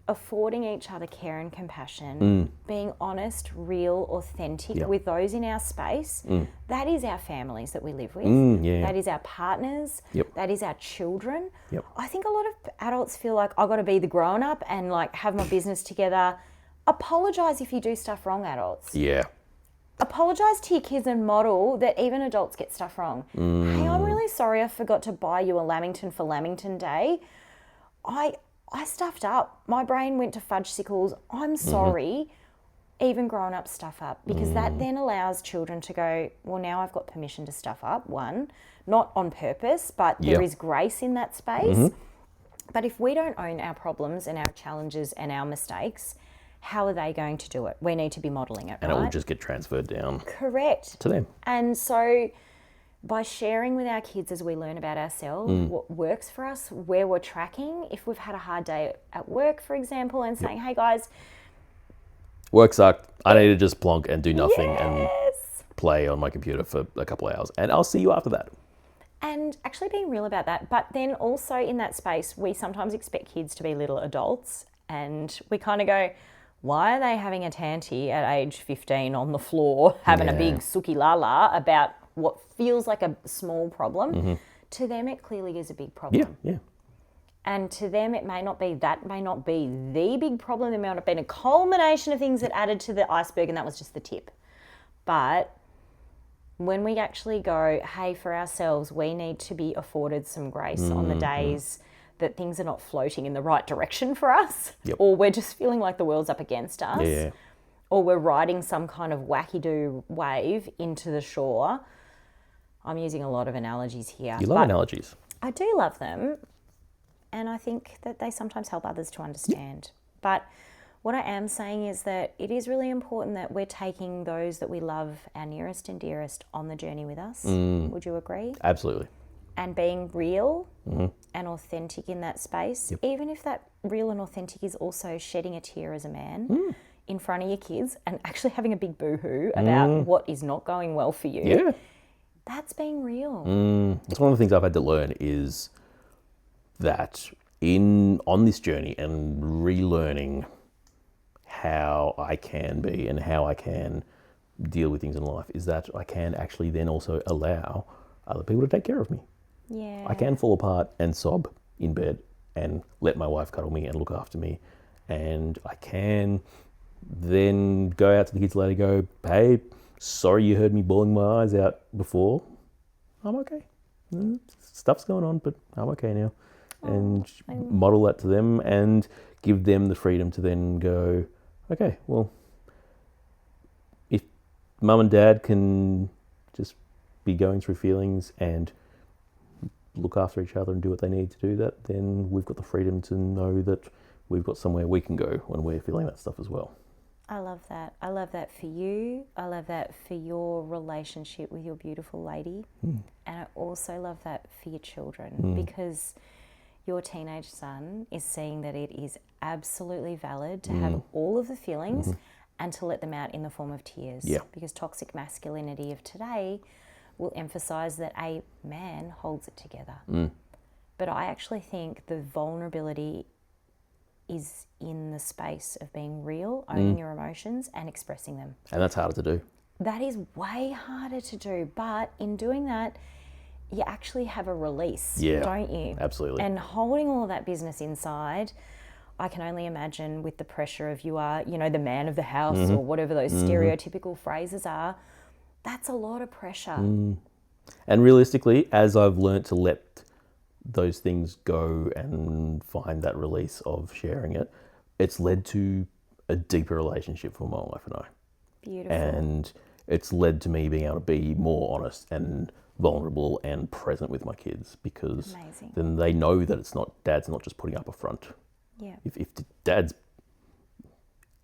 affording each other care and compassion, being honest, real, authentic with those in our space, that is our families that we live with. That is our partners. That is our children. I think a lot of adults feel like I've got to be the grown up and like have my business together. Apologise if you do stuff wrong, adults. Apologise to your kids and model that even adults get stuff wrong. Hey, I'm really sorry I forgot to buy you a Lamington for Lamington Day. I stuffed up. My brain went to fudgesicles. I'm sorry. Even grown up stuff up, because that then allows children to go, well, now I've got permission to stuff up. One, not on purpose, but there is grace in that space. But if we don't own our problems and our challenges and our mistakes, how are they going to do it? We need to be modelling it, and it will just get transferred down. Correct. To them. And so by sharing with our kids as we learn about ourselves, what works for us, where we're tracking, if we've had a hard day at work, for example, and saying, hey guys, work sucked. I need to just plonk and do nothing and play on my computer for a couple of hours, and I'll see you after that. And actually being real about that. But then also in that space, we sometimes expect kids to be little adults, and we kind of go, why are they having a tanty at age 15 on the floor, having a big suki lala about what feels like a small problem? To them, it clearly is a big problem. And to them, it may not be the big problem. There may not have been a culmination of things that added to the iceberg, and that was just the tip. But when we actually go, hey, for ourselves, we need to be afforded some grace on the days that things are not floating in the right direction for us, Yep. or we're just feeling like the world's up against us, Yeah. or we're riding some kind of wacky-do wave into the shore. I'm using a lot of analogies here. You love but analogies. I do love them, and I think that they sometimes help others to understand. But what I am saying is that it is really important that we're taking those that we love, our nearest and dearest, on the journey with us. Would you agree? Absolutely. And being real and authentic in that space, even if that real and authentic is also shedding a tear as a man in front of your kids and actually having a big boo-hoo about what is not going well for you. Yeah. That's being real. That's one of the things I've had to learn is that on this journey and relearning how I can be and how I can deal with things in life is that I can actually then also allow other people to take care of me. Yeah. I can fall apart and sob in bed and let my wife cuddle me and look after me. And I can then go out to the kids later and go, hey, sorry you heard me bawling my eyes out before. I'm okay. Stuff's going on, but I'm okay now. And model that to them and give them the freedom to then go, okay, well, if mum and dad can just be going through feelings and look after each other and do what they need to do that, then we've got the freedom to know that we've got somewhere we can go when we're feeling that stuff as well. I love that. I love that for you. I love that for your relationship with your beautiful lady. And I also love that for your children because your teenage son is seeing that it is absolutely valid to have all of the feelings and to let them out in the form of tears. Yeah. Because toxic masculinity of today will emphasize that a man holds it together. But I actually think the vulnerability is in the space of being real, owning your emotions and expressing them. And that's harder to do. That is way harder to do, but in doing that, you actually have a release, don't you? Absolutely. And holding all of that business inside, I can only imagine with the pressure of you are, the man of the house or whatever those stereotypical phrases are, that's a lot of pressure. And realistically, as I've learnt to let those things go and find that release of sharing it, it's led to a deeper relationship for my wife and I. Beautiful. And it's led to me being able to be more honest and vulnerable and present with my kids because Amazing. then they know that dad's not just putting up a front. Yeah. If dad's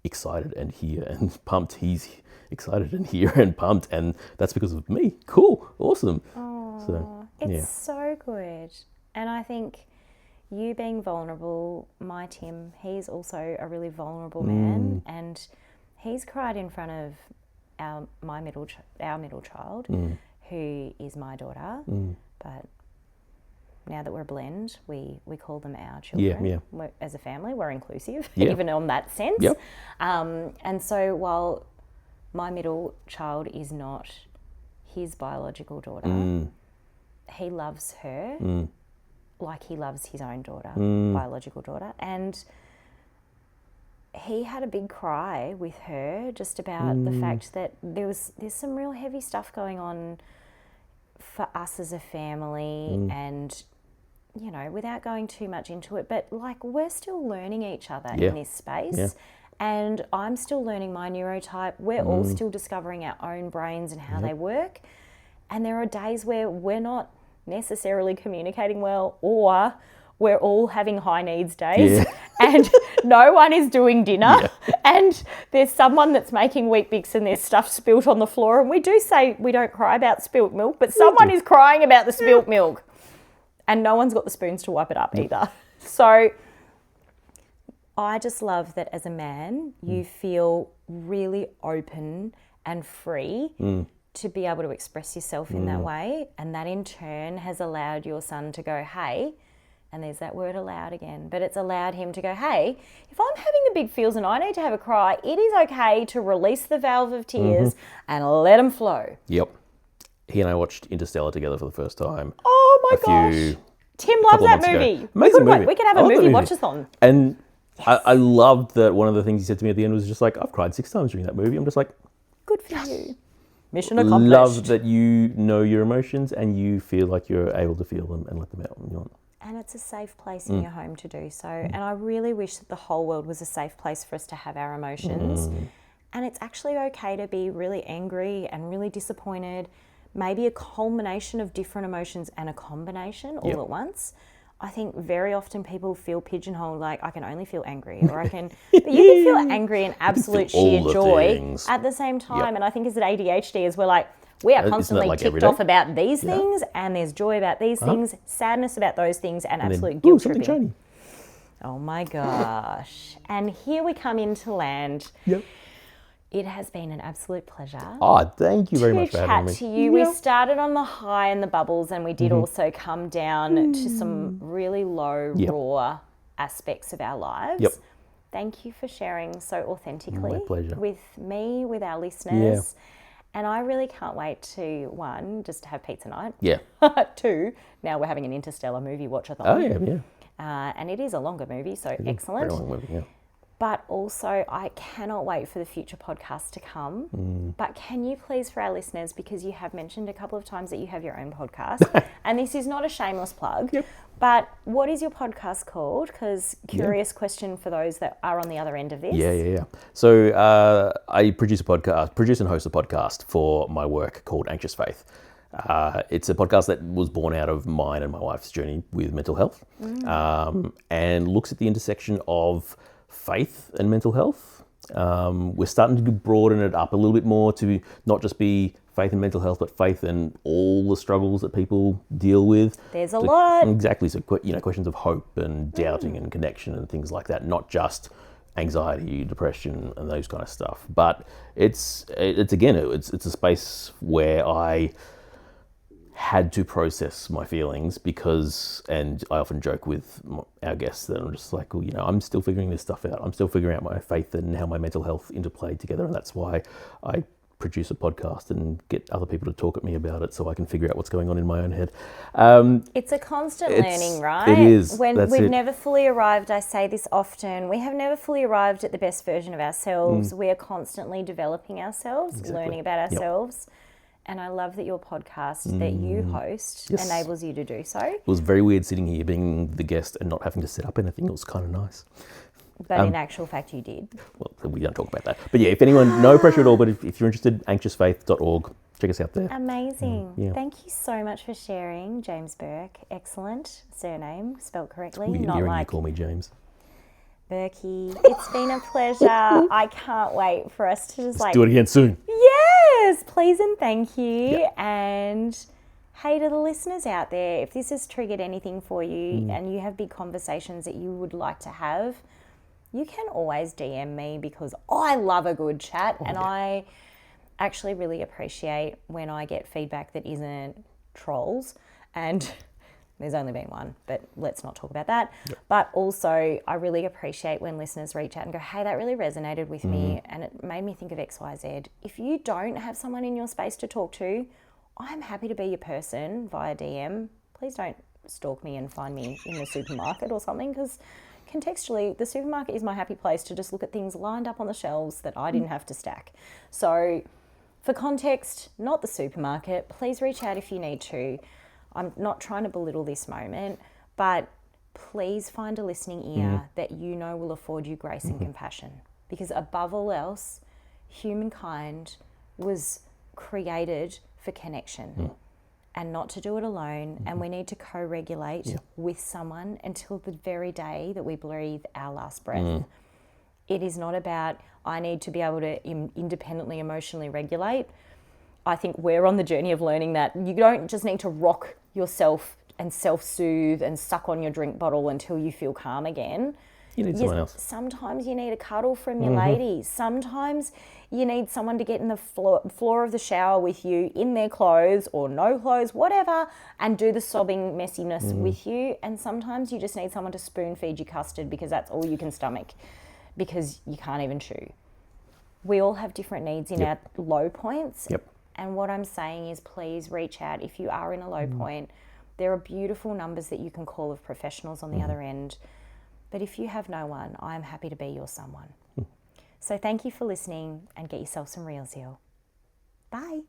excited and here and pumped, he's excited and here and pumped, and that's because of me. Cool, awesome. Oh, it's so good. And I think you being vulnerable, my Tim, he's also a really vulnerable man, and he's cried in front of our middle child, who is my daughter. But now that we're a blend, we call them our children. As a family, we're inclusive, even on that sense. Yep. And so while my middle child is not his biological daughter, he loves her like he loves his own daughter, biological daughter. And he had a big cry with her just about the fact that there's some real heavy stuff going on for us as a family and, without going too much into it, but like we're still learning each other in this space. And I'm still learning my neurotype. We're all still discovering our own brains and how they work. And there are days where we're not necessarily communicating well, or we're all having high needs days and no one is doing dinner and there's someone that's making Weet Bix and there's stuff spilt on the floor, and we do say we don't cry about spilt milk, but someone is crying about the spilt milk and no one's got the spoons to wipe it up either. So I just love that as a man you feel really open and free to be able to express yourself in that way, and that in turn has allowed your son to go, hey, and there's that word allowed again, but it's allowed him to go, hey, if I'm having the big feels and I need to have a cry, it is okay to release the valve of tears and let them flow. Yep. He and I watched Interstellar together for the first time. Oh my gosh. Tim loves that movie. Amazing movie. We could have a movie watch-a-thon. And I loved that one of the things he said to me at the end was just like, I've cried 6 times during that movie. I'm just like, good for you. Mission accomplished. Love that you know your emotions and you feel like you're able to feel them and let them out when you want. and it's a safe place in your home to do so. And I really wish that the whole world was a safe place for us to have our emotions. And it's actually okay to be really angry and really disappointed, maybe a culmination of different emotions and a combination all at once. I think very often people feel pigeonholed, like I can only feel angry, or I can, but you can feel angry and absolute sheer joy at the same time. And I think as an ADHD, as we're like, we are constantly like ticked off about these things, and there's joy about these things, sadness about those things, and absolute guilt tripping. Oh my gosh. And here we come into land. It has been an absolute pleasure. Oh, thank you very much for having me. To chat to you. We started on the high and the bubbles, and we did also come down to some really low, raw aspects of our lives. Thank you for sharing so authentically with me, with our listeners. And I really can't wait to, 1, just to have pizza night. 2, now we're having an interstellar movie watch-a-thon. And it is a longer movie, so excellent. Very long movie, But also, I cannot wait for the future podcasts to come. But can you please, for our listeners, because you have mentioned a couple of times that you have your own podcast, and this is not a shameless plug, but what is your podcast called? Because curious question for those that are on the other end of this. So I produce and host a podcast for my work called Anxious Faith. It's a podcast that was born out of mine and my wife's journey with mental health, and looks at the intersection of faith and mental health. We're starting to broaden it up a little bit more to not just be faith and mental health, but faith and all the struggles that people deal with. There's a lot. Exactly. So, questions of hope and doubting and connection and things like that, not just anxiety, depression, and those kind of stuff. But it's a space where I had to process my feelings and I often joke with our guests that I'm just like, well, I'm still figuring this stuff out. I'm still figuring out my faith and how my mental health interplay together. And that's why I produce a podcast and get other people to talk at me about it so I can figure out what's going on in my own head. It's a constant learning, right? It is. We've never fully arrived, I say this often, we have never fully arrived at the best version of ourselves. We are constantly developing ourselves, learning about ourselves. And I love that your podcast that you host enables you to do so. It was very weird sitting here being the guest and not having to set up anything. It was kind of nice. But in actual fact, you did. Well, we don't talk about that. But if anyone, no pressure at all, but if you're interested, anxiousfaith.org, check us out there. Amazing. Thank you so much for sharing, James Burke. Excellent surname, spelled correctly. You call me James. Burkie. It's been a pleasure. I can't wait for us to just do it again soon. Yes, please and thank you. And hey, to the listeners out there, if this has triggered anything for you and you have big conversations that you would like to have, you can always DM me because I love a good chat and I actually really appreciate when I get feedback that isn't trolls, and there's only been one, but let's not talk about that. But also, I really appreciate when listeners reach out and go, hey, that really resonated with me and it made me think of X, Y, Z. If you don't have someone in your space to talk to, I'm happy to be your person via DM. Please don't stalk me and find me in the supermarket or something, because contextually, the supermarket is my happy place to just look at things lined up on the shelves that I didn't have to stack. So for context, not the supermarket, please reach out if you need to. I'm not trying to belittle this moment, but please find a listening ear that you know will afford you grace and compassion. Because above all else, humankind was created for connection and not to do it alone. And we need to co-regulate with someone until the very day that we breathe our last breath. It is not about, I need to be able to independently emotionally regulate. I think we're on the journey of learning that you don't just need to rock yourself and self-soothe and suck on your drink bottle until you feel calm again. You need someone else. Sometimes you need a cuddle from your lady. Sometimes you need someone to get in the floor of the shower with you in their clothes or no clothes, whatever, and do the sobbing messiness with you. And sometimes you just need someone to spoon feed you custard because that's all you can stomach because you can't even chew. We all have different needs in our low points. And what I'm saying is please reach out if you are in a low point. There are beautiful numbers that you can call of professionals on the other end. But if you have no one, I'm happy to be your someone. So thank you for listening and get yourself some real zeal. Bye.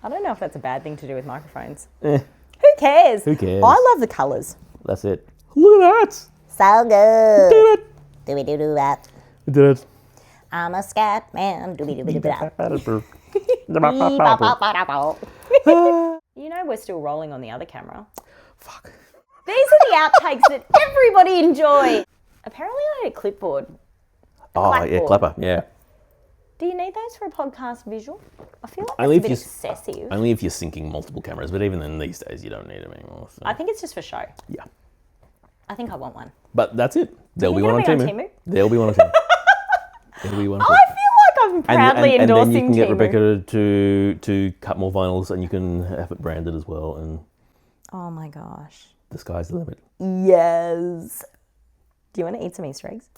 I don't know if that's a bad thing to do with microphones. Eh, Who cares? Who cares? I love the colours. that's it. Look at that. So good. Did it. Doobie-doo-doo that. We did it. I'm a scat man. Doobie-doo-doo-doo. You know we're still rolling on the other camera. Fuck. These are the outtakes that everybody enjoy. Apparently I need a clipboard. Oh, yeah, clapboard. clapper. Yeah. Do you need those for a podcast visual? I feel like Only that's a if bit you- excessive. Only if you're syncing multiple cameras, but even then these days you don't need them anymore. So. I think it's just for show. Yeah. I think I want one. But that's it. There'll be think one on it'll be on Temu. Temu? There'll be one on Temu. There'll be one on I Temu. feel like I'm proudly and endorsing then you can get Temu. Rebecca to cut more vinyls, and you can have it branded as well. And Oh my gosh. the sky's the limit. Yes. Do you want to eat some Easter eggs?